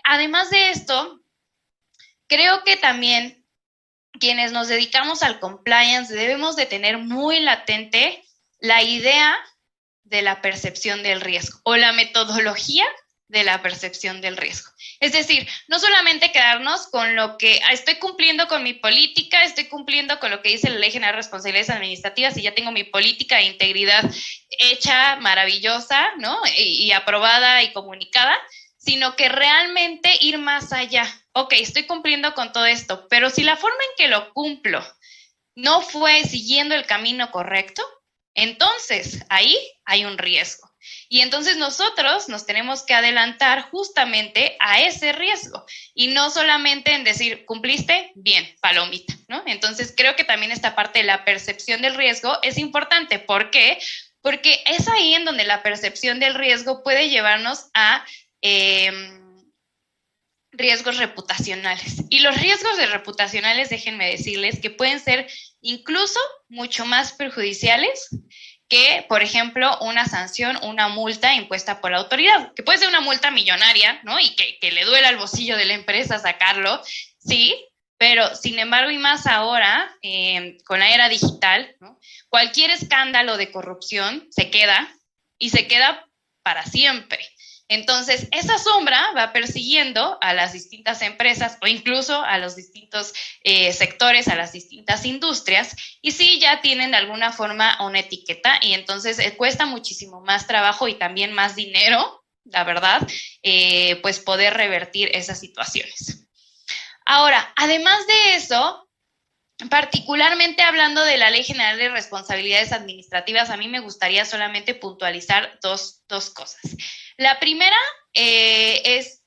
Además de esto, creo que también quienes nos dedicamos al compliance debemos de tener muy latente la idea de la percepción del riesgo o la metodología de la percepción del riesgo. Es decir, no solamente quedarnos con lo que estoy cumpliendo con mi política, estoy cumpliendo con lo que dice la Ley General de Responsabilidades Administrativas y ya tengo mi política de integridad hecha, maravillosa, ¿no? Y aprobada y comunicada, sino que realmente ir más allá. Ok, estoy cumpliendo con todo esto, pero si la forma en que lo cumplo no fue siguiendo el camino correcto, entonces ahí hay un riesgo. Y entonces nosotros nos tenemos que adelantar justamente a ese riesgo y no solamente en decir, ¿cumpliste? Bien, palomita, ¿no? Entonces creo que también esta parte de la percepción del riesgo es importante. ¿Por qué? Porque es ahí en donde la percepción del riesgo puede llevarnos a riesgos reputacionales. Y los riesgos reputacionales, déjenme decirles, que pueden ser incluso mucho más perjudiciales que, por ejemplo, una sanción, una multa impuesta por la autoridad, que puede ser una multa millonaria, ¿no? Y que le duela al bolsillo de la empresa sacarlo, sí, pero sin embargo, y más ahora, con la era digital, ¿no? Cualquier escándalo de corrupción se queda, y se queda para siempre. Entonces, esa sombra va persiguiendo a las distintas empresas o incluso a los distintos sectores, a las distintas industrias, y sí ya tienen de alguna forma una etiqueta y entonces cuesta muchísimo más trabajo y también más dinero, la verdad, pues poder revertir esas situaciones. Ahora, además de eso, particularmente hablando de la Ley General de Responsabilidades Administrativas, a mí me gustaría solamente puntualizar dos cosas. La primera es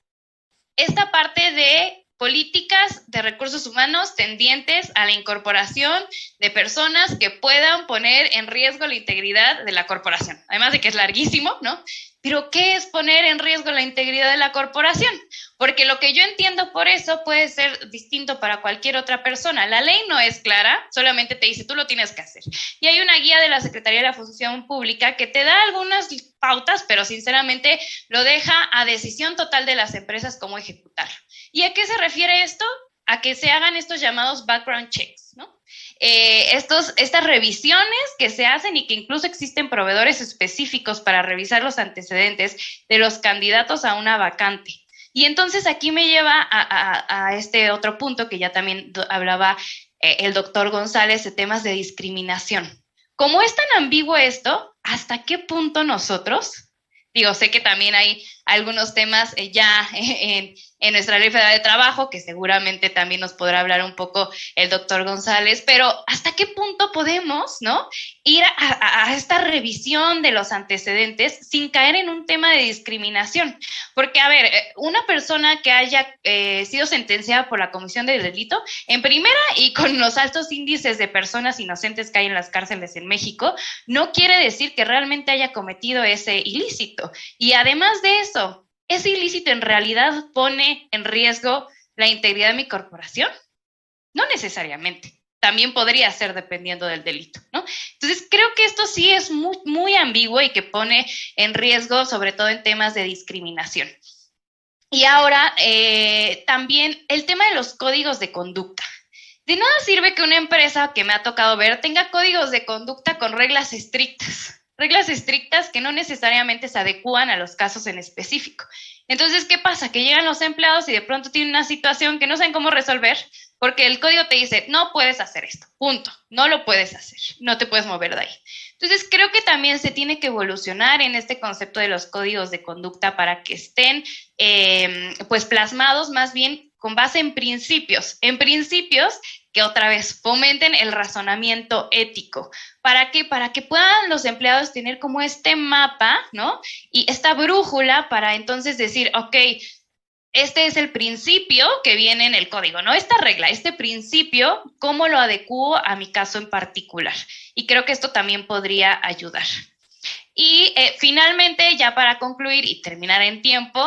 esta parte de políticas de recursos humanos tendientes a la incorporación de personas que puedan poner en riesgo la integridad de la corporación. Además de que es larguísimo, ¿no? Pero ¿qué es poner en riesgo la integridad de la corporación? Porque lo que yo entiendo por eso puede ser distinto para cualquier otra persona. La ley no es clara, solamente te dice, tú lo tienes que hacer. Y hay una guía de la Secretaría de la Función Pública que te da algunas pautas, pero sinceramente lo deja a decisión total de las empresas cómo ejecutarlo. ¿Y a qué se refiere esto? A que se hagan estos llamados background checks, ¿no? Estas revisiones que se hacen y que incluso existen proveedores específicos para revisar los antecedentes de los candidatos a una vacante. Y entonces aquí me lleva a este otro punto que ya también hablaba el doctor González de temas de discriminación. Como es tan ambiguo esto, ¿hasta qué punto nosotros? Digo, sé que también hay algunos temas ya en nuestra Ley Federal de Trabajo, que seguramente también nos podrá hablar un poco el doctor González, pero ¿hasta qué punto podemos, ¿no?, ir a esta revisión de los antecedentes sin caer en un tema de discriminación? Porque, a ver, una persona que haya sido sentenciada por la comisión de delito, en primera, y con los altos índices de personas inocentes que hay en las cárceles en México, no quiere decir que realmente haya cometido ese ilícito. Y además de eso, ¿ese ilícito en realidad pone en riesgo la integridad de mi corporación? No necesariamente. También podría ser dependiendo del delito, ¿no? Entonces, creo que esto sí es muy, muy ambiguo y que pone en riesgo, sobre todo en temas de discriminación. Y ahora, también el tema de los códigos de conducta. De nada sirve que una empresa que me ha tocado ver tenga códigos de conducta con reglas estrictas que no necesariamente se adecúan a los casos en específico. Entonces, ¿qué pasa? Que llegan los empleados y de pronto tienen una situación que no saben cómo resolver, porque el código te dice, no puedes hacer esto, punto, no lo puedes hacer, no te puedes mover de ahí. Entonces, creo que también se tiene que evolucionar en este concepto de los códigos de conducta para que estén pues plasmados más bien con base en principios que otra vez fomenten el razonamiento ético. ¿Para qué? Para que puedan los empleados tener como este mapa, ¿no? Y esta brújula para entonces decir, ok, este es el principio que viene en el código, ¿no? Esta regla, este principio, ¿cómo lo adecuo a mi caso en particular? Y creo que esto también podría ayudar. Y finalmente, ya para concluir y terminar en tiempo,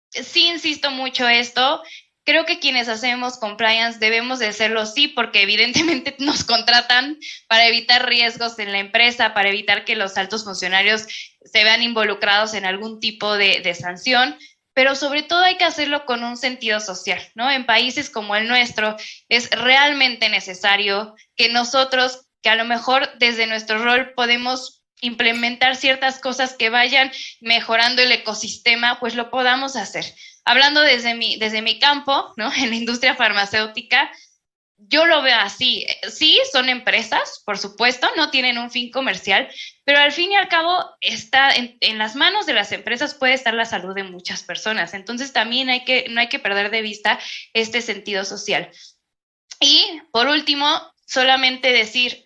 sí insisto mucho esto, creo que quienes hacemos compliance debemos de hacerlo sí, porque evidentemente nos contratan para evitar riesgos en la empresa, para evitar que los altos funcionarios se vean involucrados en algún tipo de sanción, pero sobre todo hay que hacerlo con un sentido social, ¿no? En países como el nuestro es realmente necesario que nosotros, que a lo mejor desde nuestro rol podemos implementar ciertas cosas que vayan mejorando el ecosistema, pues lo podamos hacer. Hablando desde mi campo, ¿no? En la industria farmacéutica, yo lo veo así. Sí, son empresas, por supuesto, no tienen un fin comercial, pero al fin y al cabo está en las manos de las empresas puede estar la salud de muchas personas. Entonces también no hay que perder de vista este sentido social. Y por último, solamente decir,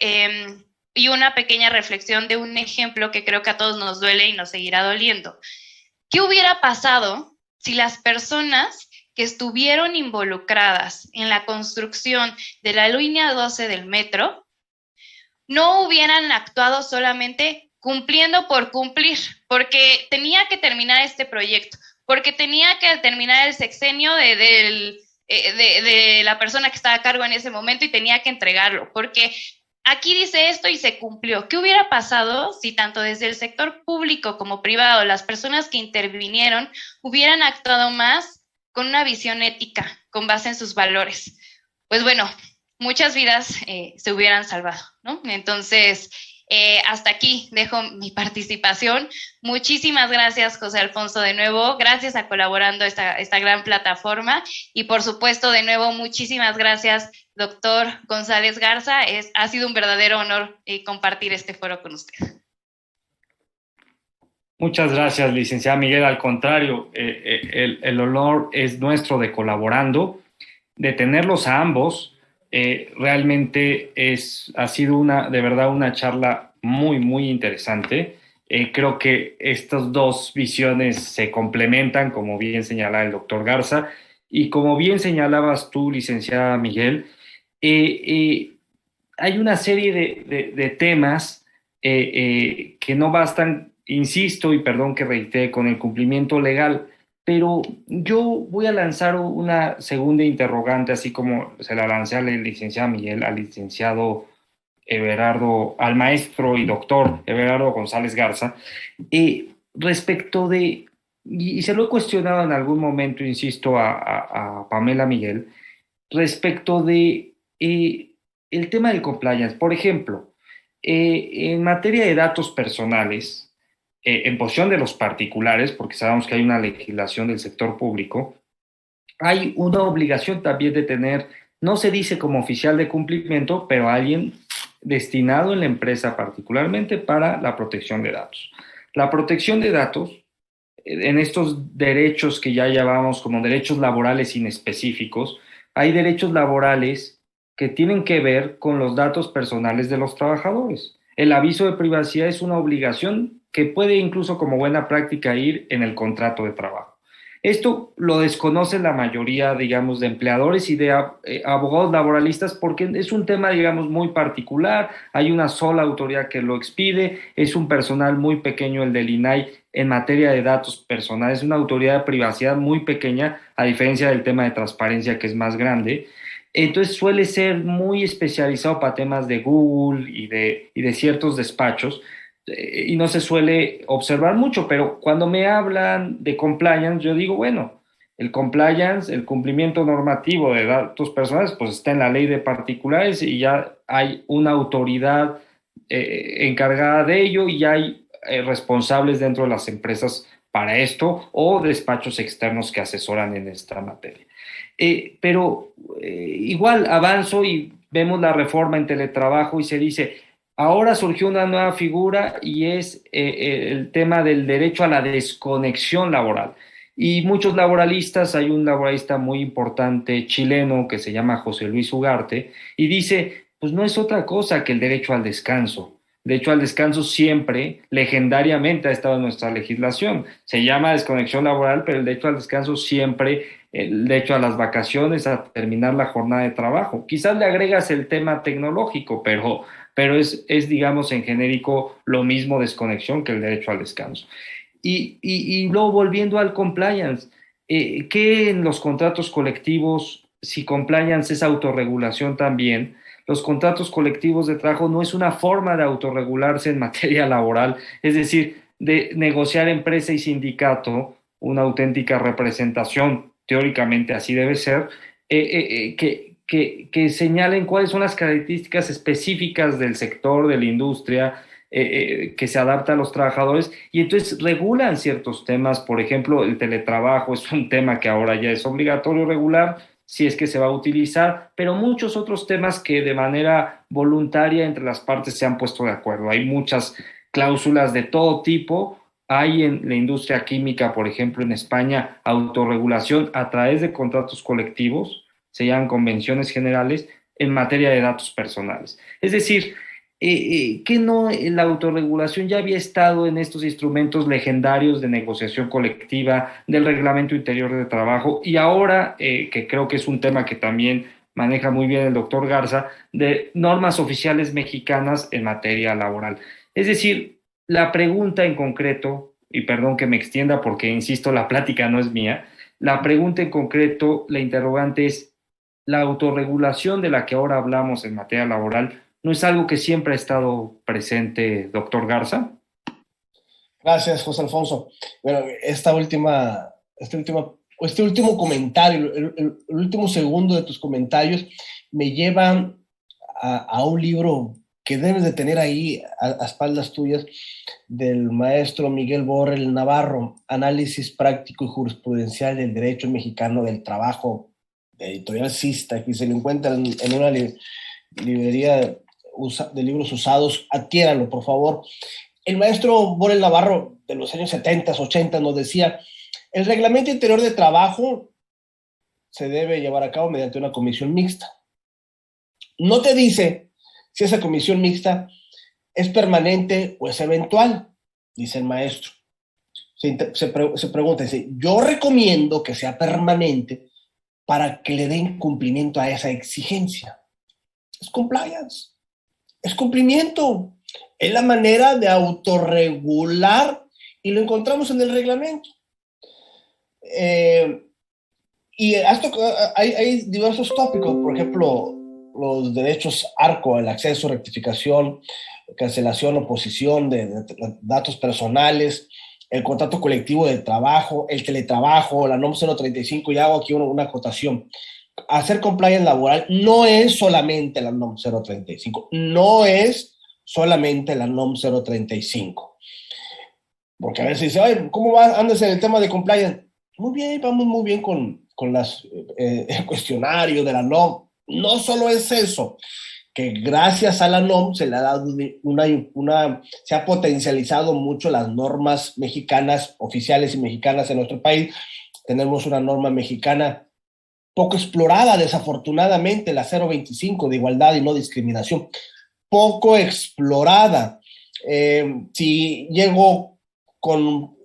y una pequeña reflexión de un ejemplo que creo que a todos nos duele y nos seguirá doliendo. ¿Qué hubiera pasado si las personas que estuvieron involucradas en la construcción de la línea 12 del metro no hubieran actuado solamente cumpliendo por cumplir, porque tenía que terminar este proyecto, porque tenía que terminar el sexenio de la persona que estaba a cargo en ese momento y tenía que entregarlo, porque aquí dice esto y se cumplió? ¿Qué hubiera pasado si tanto desde el sector público como privado las personas que intervinieron hubieran actuado más con una visión ética, con base en sus valores? Pues bueno, muchas vidas se hubieran salvado, ¿no? Entonces, hasta aquí dejo mi participación. Muchísimas gracias, José Alfonso, de nuevo. Gracias a colaborando esta gran plataforma. Y por supuesto, de nuevo, muchísimas gracias, doctor González Garza. Ha sido un verdadero honor compartir este foro con usted. Muchas gracias, licenciada Miguel. Al contrario, el honor es nuestro de colaborando, de tenerlos a ambos. Realmente ha sido de verdad una charla muy, muy interesante. Creo que estas dos visiones se complementan, como bien señalaba el doctor Garza, y como bien señalabas tú, licenciada Miguel, hay una serie de temas que no bastan, insisto, y perdón que reitee, con el cumplimiento legal. Pero yo voy a lanzar una segunda interrogante, así como se la lancé al licenciado Miguel, al licenciado Everardo, al maestro y doctor Everardo González Garza, respecto de, y se lo he cuestionado en algún momento, insisto, a Pamela Miguel, respecto de el tema del compliance. Por ejemplo, en materia de datos personales, en posición de los particulares, porque sabemos que hay una legislación del sector público, hay una obligación también de tener, no se dice como oficial de cumplimiento, pero alguien destinado en la empresa particularmente para la protección de datos. La protección de datos, en estos derechos que ya llamamos como derechos laborales inespecíficos, hay derechos laborales que tienen que ver con los datos personales de los trabajadores. El aviso de privacidad es una obligación que puede incluso como buena práctica ir en el contrato de trabajo. Esto lo desconoce la mayoría, digamos, de empleadores y de abogados laboralistas porque es un tema, digamos, muy particular. Hay una sola autoridad que lo expide, es un personal muy pequeño el del INAI en materia de datos personales, una autoridad de privacidad muy pequeña, a diferencia del tema de transparencia que es más grande. Entonces suele ser muy especializado para temas de Google y de ciertos despachos, y no se suele observar mucho, pero cuando me hablan de compliance, yo digo, bueno, el compliance, el cumplimiento normativo de datos personales, pues está en la ley de particulares y ya hay una autoridad encargada de ello y ya hay responsables dentro de las empresas para esto o despachos externos que asesoran en esta materia. Pero igual avanzo y vemos la reforma en teletrabajo y se dice, ahora surgió una nueva figura y es el tema del derecho a la desconexión laboral. Y muchos laboralistas, hay un laboralista muy importante chileno que se llama José Luis Ugarte, y dice, pues no es otra cosa que el derecho al descanso. De hecho, al descanso siempre, legendariamente, ha estado en nuestra legislación. Se llama desconexión laboral, pero el derecho al descanso siempre, el derecho a las vacaciones, a terminar la jornada de trabajo. Quizás le agregas el tema tecnológico, pero es, digamos, en genérico lo mismo desconexión que el derecho al descanso. Y luego volviendo al compliance, ¿qué en los contratos colectivos, si compliance es autorregulación también? Los contratos colectivos de trabajo no es una forma de autorregularse en materia laboral, es decir, de negociar empresa y sindicato, una auténtica representación, teóricamente así debe ser, que señalen cuáles son las características específicas del sector, de la industria, que se adapta a los trabajadores y entonces regulan ciertos temas. Por ejemplo, el teletrabajo es un tema que ahora ya es obligatorio regular si es que se va a utilizar, pero muchos otros temas que de manera voluntaria entre las partes se han puesto de acuerdo. Hay muchas cláusulas de todo tipo. Hay en la industria química, por ejemplo, en España, autorregulación a través de contratos colectivos, se llaman convenciones generales en materia de datos personales. Es decir, que no la autorregulación ya había estado en estos instrumentos legendarios de negociación colectiva, del reglamento interior de trabajo y ahora, que creo que es un tema que también maneja muy bien el doctor Garza, de normas oficiales mexicanas en materia laboral. Es decir, la pregunta en concreto, y perdón que me extienda porque insisto, la plática no es mía, la pregunta en concreto, la interrogante es, ¿la autorregulación de la que ahora hablamos en materia laboral no es algo que siempre ha estado presente, doctor Garza? Gracias, José Alfonso. Bueno, este último comentario, el último segundo de tus comentarios me lleva a un libro que debes de tener ahí a espaldas tuyas, del maestro Miguel Borrell Navarro, Análisis Práctico y Jurisprudencial del Derecho Mexicano del Trabajo, de Editorial Sista, que se lo encuentra en una librería de libros usados. Adquiéranlo, por favor. El maestro Borrell Navarro, de los años 70, 80, nos decía, el reglamento interior de trabajo se debe llevar a cabo mediante una comisión mixta. No te dice si esa comisión mixta es permanente o es eventual, dice el maestro. Se pregunta, dice, yo recomiendo que sea permanente para que le den cumplimiento a esa exigencia. Es compliance, es cumplimiento, es la manera de autorregular y lo encontramos en el reglamento. Y esto, hay diversos tópicos, por ejemplo, los derechos ARCO, el acceso, rectificación, cancelación, oposición de datos personales, el contrato colectivo de trabajo, el teletrabajo, la NOM 035, y hago aquí una acotación. Hacer compliance laboral no es solamente la NOM 035, no es solamente la NOM 035. Porque a veces dice, oye, ¿cómo andas en el tema de compliance? Muy bien, vamos muy bien con el cuestionario de la NOM. No solo es eso, que gracias a la NOM se le ha dado se ha potencializado mucho las normas mexicanas, oficiales y mexicanas en nuestro país. Tenemos una norma mexicana poco explorada, desafortunadamente, la 025 de igualdad y no discriminación, poco explorada. Si llego con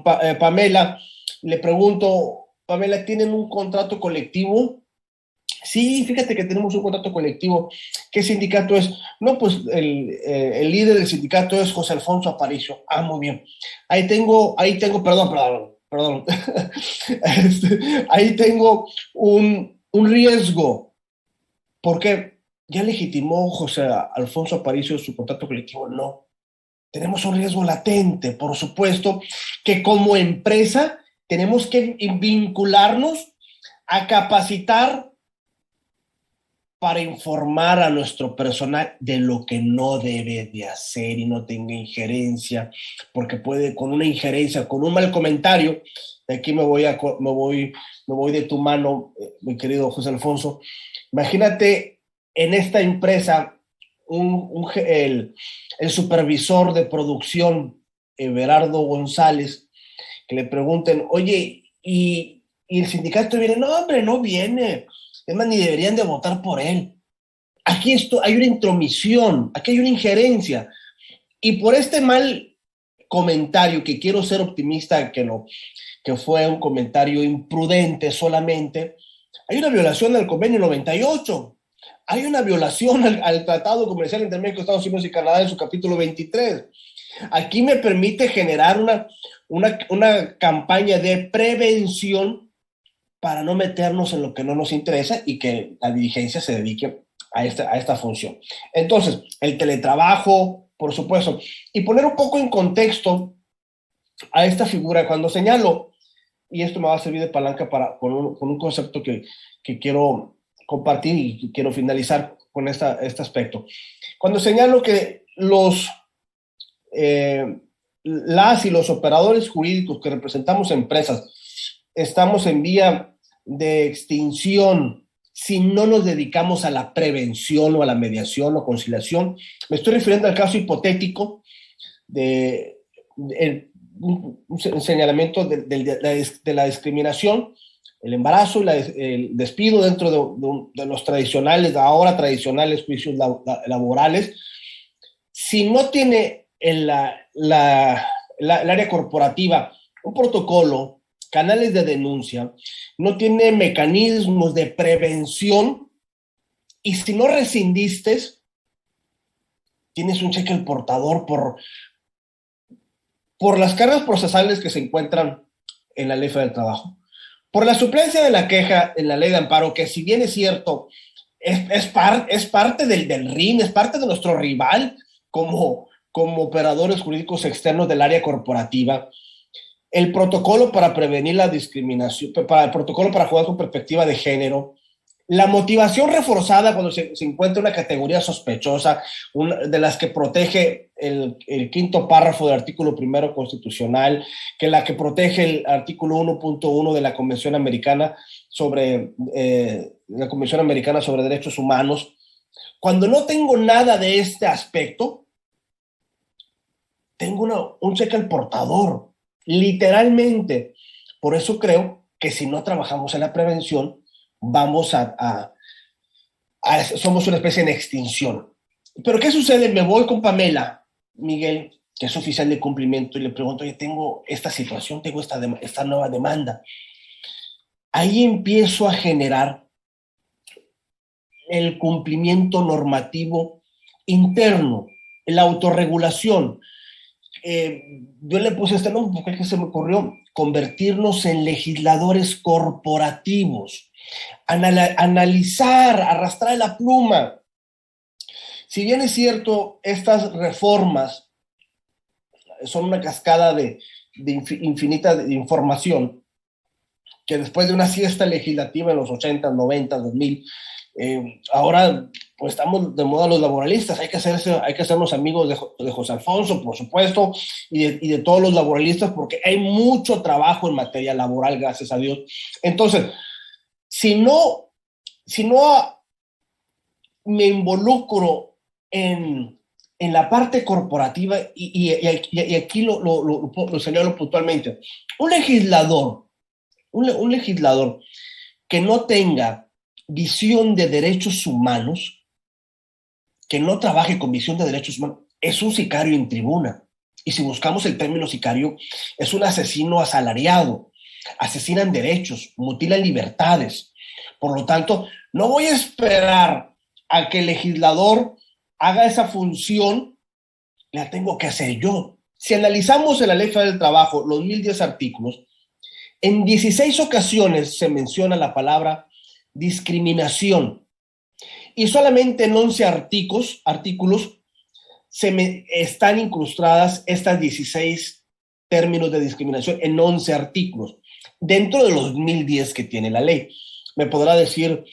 Pamela, le pregunto, Pamela, ¿tienen un contrato colectivo? Sí, fíjate que tenemos un contrato colectivo. ¿Qué sindicato es? No, pues el líder del sindicato es José Alfonso Aparicio. Ah, muy bien. Ahí tengo, perdón. Ahí tengo un riesgo. ¿Por qué? ¿Ya legitimó José Alfonso Aparicio su contrato colectivo? No. Tenemos un riesgo latente, por supuesto, que como empresa tenemos que vincularnos a capacitar para informar a nuestro personal de lo que no debe de hacer y no tenga injerencia, porque puede, con una injerencia, con un mal comentario, de aquí me voy de tu mano, mi querido José Alfonso. Imagínate en esta empresa el supervisor de producción, Everardo González, que le pregunten, oye, y el sindicato viene, no, hombre, no viene, es más, ni deberían de votar por él. Aquí hay una intromisión, aquí hay una injerencia, y por este mal comentario, que quiero ser optimista, que fue un comentario imprudente solamente, hay una violación al convenio 98, hay una violación al Tratado Comercial entre México, Estados Unidos y Canadá en su capítulo 23. Aquí me permite generar una campaña de prevención para no meternos en lo que no nos interesa y que la dirigencia se dedique a esta función. Entonces, el teletrabajo, por supuesto, y poner un poco en contexto a esta figura cuando señalo, y esto me va a servir de palanca con un concepto que quiero compartir y quiero finalizar con este aspecto. Cuando señalo que las y los operadores jurídicos que representamos empresas estamos en vía de extinción si no nos dedicamos a la prevención o a la mediación o conciliación, me estoy refiriendo al caso hipotético de un señalamiento de la discriminación, el embarazo y el despido dentro de los ahora tradicionales juicios laborales. Si no tiene el área corporativa un protocolo, canales de denuncia, no tiene mecanismos de prevención, y si no rescindiste, tienes un cheque al portador por las cargas procesales que se encuentran en la Ley Federal del Trabajo, por la suplencia de la queja en la Ley de Amparo, que si bien es cierto, es parte del RIN, es parte de nuestro rival como operadores jurídicos externos del área corporativa, el protocolo para prevenir la discriminación, el protocolo para jugar con perspectiva de género, la motivación reforzada cuando se encuentra una categoría sospechosa, de las que protege el quinto párrafo del artículo primero constitucional, que la que protege el artículo 1.1 de la Convención Americana sobre Derechos Humanos. Cuando no tengo nada de este aspecto, tengo un cheque al portador, literalmente. Por eso creo que si no trabajamos en la prevención, somos una especie en extinción. Pero ¿qué sucede? Me voy con Pamela, Miguel, que es oficial de cumplimiento, y le pregunto, oye, tengo esta situación, tengo esta nueva demanda. Ahí empiezo a generar el cumplimiento normativo interno, la autorregulación. Yo le puse este nombre porque se me ocurrió: convertirnos en legisladores corporativos, analizar, arrastrar la pluma. Si bien es cierto, estas reformas son una cascada infinita de información, que después de una siesta legislativa en los 80, 90, 2000, ahora pues estamos de moda los laboralistas, hay que hacernos amigos de José Alfonso, por supuesto, y de todos los laboralistas, porque hay mucho trabajo en materia laboral, gracias a Dios. Entonces, si no me involucro en la parte corporativa, y aquí lo señalo puntualmente, un legislador que no tenga visión de derechos humanos, que no trabaje con visión de derechos humanos, es un sicario en tribuna. Y si buscamos el término sicario, es un asesino asalariado. Asesinan derechos, mutilan libertades. Por lo tanto, no voy a esperar a que el legislador haga esa función, la tengo que hacer yo. Si analizamos en la Ley Federal del Trabajo los 1010 artículos, en 16 ocasiones se menciona la palabra discriminación, y solamente en 11 artículos están incrustadas estas 16 términos de discriminación, en 11 artículos, dentro de los 1010 que tiene la ley. Me podrá decir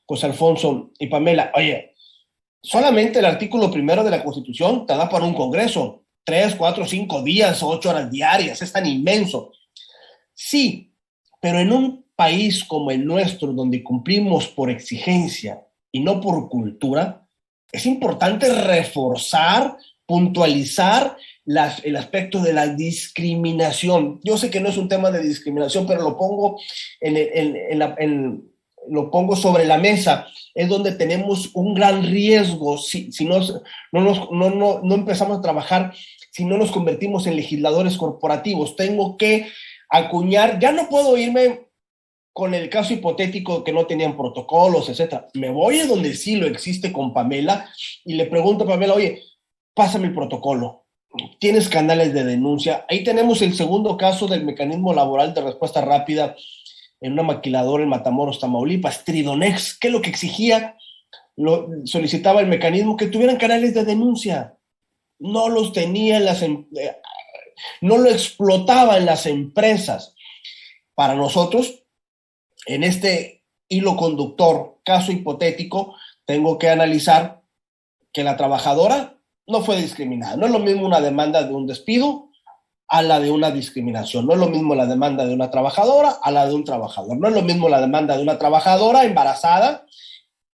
José Alfonso y Pamela, oye, solamente el artículo 1 de la Constitución te da para un congreso, 3, 4, 5 días, 8 horas diarias, es tan inmenso. Sí, pero en un país como el nuestro, donde cumplimos por exigencia y no por cultura, es importante reforzar, puntualizar el aspecto de la discriminación. Yo sé que no es un tema de discriminación, pero lo pongo lo pongo sobre la mesa. Es donde tenemos un gran riesgo si no empezamos a trabajar, si no nos convertimos en legisladores corporativos. Tengo que acuñar, ya no puedo irme con el caso hipotético que no tenían protocolos, etcétera. Me voy a donde sí lo existe con Pamela y le pregunto a Pamela, oye, pásame el protocolo. ¿Tienes canales de denuncia? Ahí tenemos el segundo caso del mecanismo laboral de respuesta rápida en una maquiladora en Matamoros, Tamaulipas, Tridonex, que es lo que exigía, solicitaba el mecanismo, que tuvieran canales de denuncia. No los tenía no lo explotaban las empresas. Para nosotros, en este hilo conductor, caso hipotético, tengo que analizar que la trabajadora no fue discriminada. No es lo mismo una demanda de un despido a la de una discriminación. No es lo mismo la demanda de una trabajadora a la de un trabajador. No es lo mismo la demanda de una trabajadora embarazada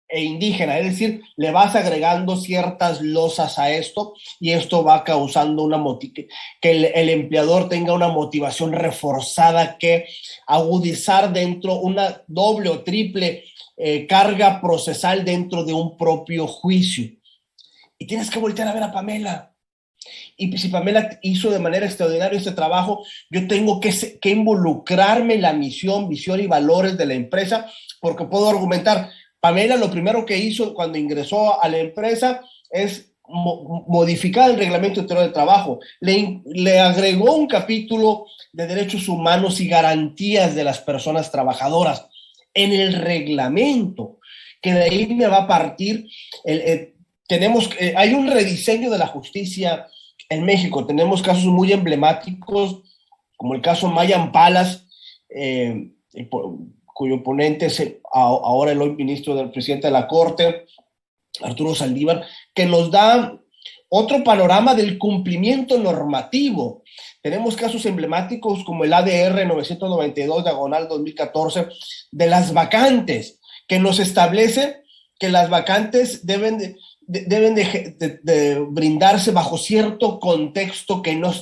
e indígena. Es decir, le vas agregando ciertas losas a esto y esto va causando que el empleador tenga una motivación reforzada, que agudizar dentro una doble o triple carga procesal dentro de un propio juicio. Y tienes que voltear a ver a Pamela. Y si Pamela hizo de manera extraordinaria este trabajo, yo tengo que involucrarme en la misión, visión y valores de la empresa, porque puedo argumentar, Pamela lo primero que hizo cuando ingresó a la empresa es modificar el reglamento interior del trabajo, le agregó un capítulo de derechos humanos y garantías de las personas trabajadoras en el reglamento, que de ahí me va a partir hay un rediseño de la justicia en México. Tenemos casos muy emblemáticos, como el caso Mayan Palas, cuyo ponente es ahora el hoy ministro del presidente de la Corte, Arturo Saldívar, que nos da otro panorama del cumplimiento normativo. Tenemos casos emblemáticos como el ADR 992/2014 de las vacantes, que nos establece que las vacantes deben de brindarse bajo cierto contexto, que no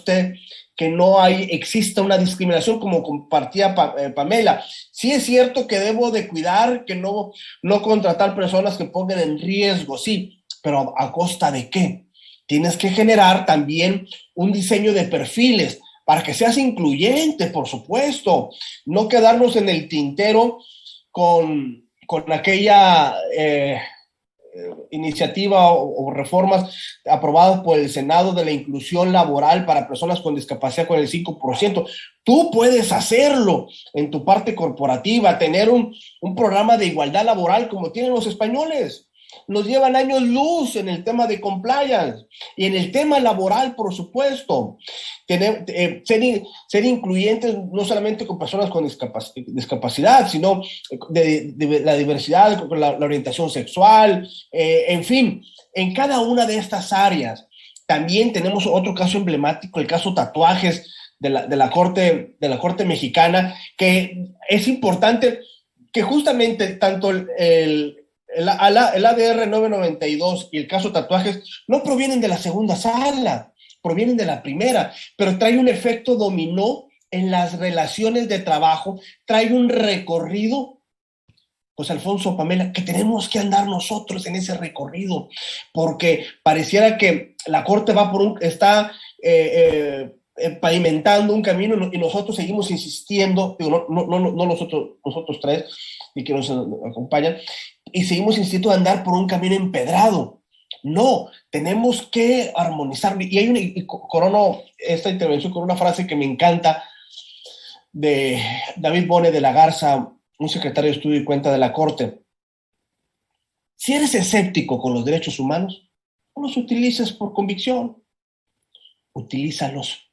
exista una discriminación, como compartía Pamela. Sí es cierto que debo de cuidar, que no contratar personas que pongan en riesgo, sí, pero ¿a costa de qué? Tienes que generar también un diseño de perfiles para que seas incluyente, por supuesto, no quedarnos en el tintero con aquella iniciativa o reformas aprobadas por el Senado de la inclusión laboral para personas con discapacidad con el 5%. Tú puedes hacerlo en tu parte corporativa, tener un programa de igualdad laboral como tienen los españoles. Nos llevan años luz en el tema de compliance y en el tema laboral, por supuesto. Ser incluyentes no solamente con personas con discapacidad, sino de la diversidad, con la orientación sexual, en fin, en cada una de estas áreas. También tenemos otro caso emblemático, el caso tatuajes de la Corte mexicana, que es importante que justamente tanto el ADR 992 y el caso tatuajes no provienen de la segunda sala, provienen de la primera, pero trae un efecto dominó en las relaciones de trabajo, trae un recorrido, pues Alfonso, Pamela, que tenemos que andar nosotros en ese recorrido, porque pareciera que la Corte está pavimentando un camino y nosotros seguimos insistiendo, no nosotros tres, y que nos acompañan, y seguimos insistiendo en andar por un camino empedrado. No, tenemos que armonizar. Y corono esta intervención con una frase que me encanta de David Bone de la Garza, un secretario de Estudio y Cuenta de la Corte. Si eres escéptico con los derechos humanos, no los utilices por convicción, utilízalos,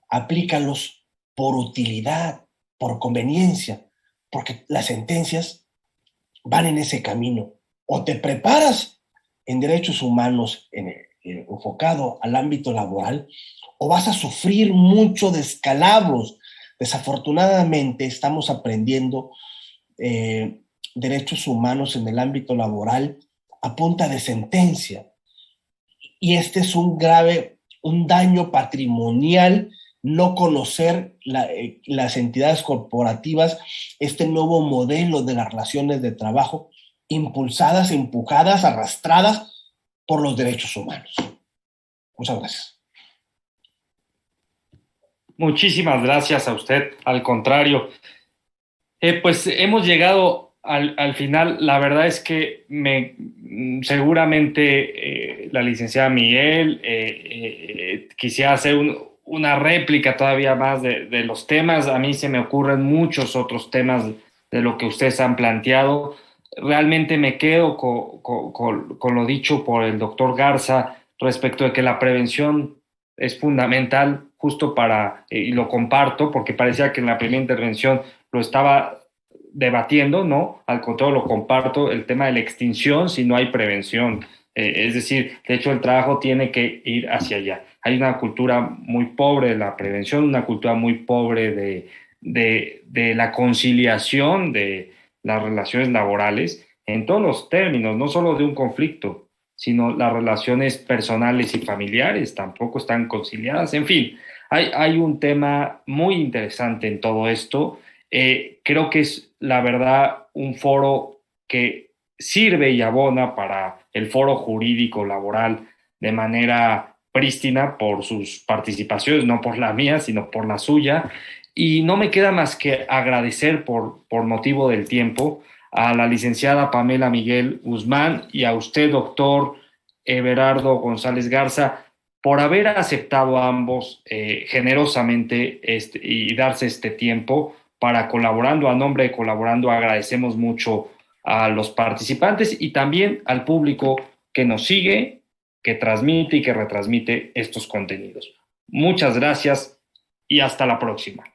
aplícalos por utilidad, por conveniencia, porque las sentencias van en ese camino. O te preparas en derechos humanos enfocado al ámbito laboral, o vas a sufrir mucho descalabros. Desafortunadamente estamos aprendiendo derechos humanos en el ámbito laboral a punta de sentencia. Y este es un daño patrimonial, no conocer las entidades corporativas, este nuevo modelo de las relaciones de trabajo impulsadas, empujadas, arrastradas por los derechos humanos. Muchas gracias. Muchísimas gracias a usted. Al contrario, pues hemos llegado al final. La verdad es que seguramente la licenciada Miguel quisiera hacer una réplica todavía más de los temas. A mí se me ocurren muchos otros temas de lo que ustedes han planteado. Realmente me quedo con lo dicho por el doctor Garza respecto de que la prevención es fundamental justo y lo comparto, porque parecía que en la primera intervención lo estaba debatiendo, ¿no? Al contrario, lo comparto, el tema de la extinción si no hay prevención. Es decir, de hecho el trabajo tiene que ir hacia allá. Hay una cultura muy pobre de la prevención, una cultura muy pobre de la conciliación de las relaciones laborales en todos los términos, no solo de un conflicto, sino las relaciones personales y familiares tampoco están conciliadas. En fin, hay un tema muy interesante en todo esto. Creo que es, la verdad, un foro que sirve y abona para el foro jurídico laboral de manera prístina por sus participaciones, no por la mía, sino por la suya. Y no me queda más que agradecer por motivo del tiempo a la licenciada Pamela Miguel Guzmán y a usted, doctor Everardo González Garza, por haber aceptado a ambos generosamente y darse este tiempo para Colaborando. A nombre de Colaborando agradecemos mucho a los participantes y también al público que nos sigue, que transmite y que retransmite estos contenidos. Muchas gracias y hasta la próxima.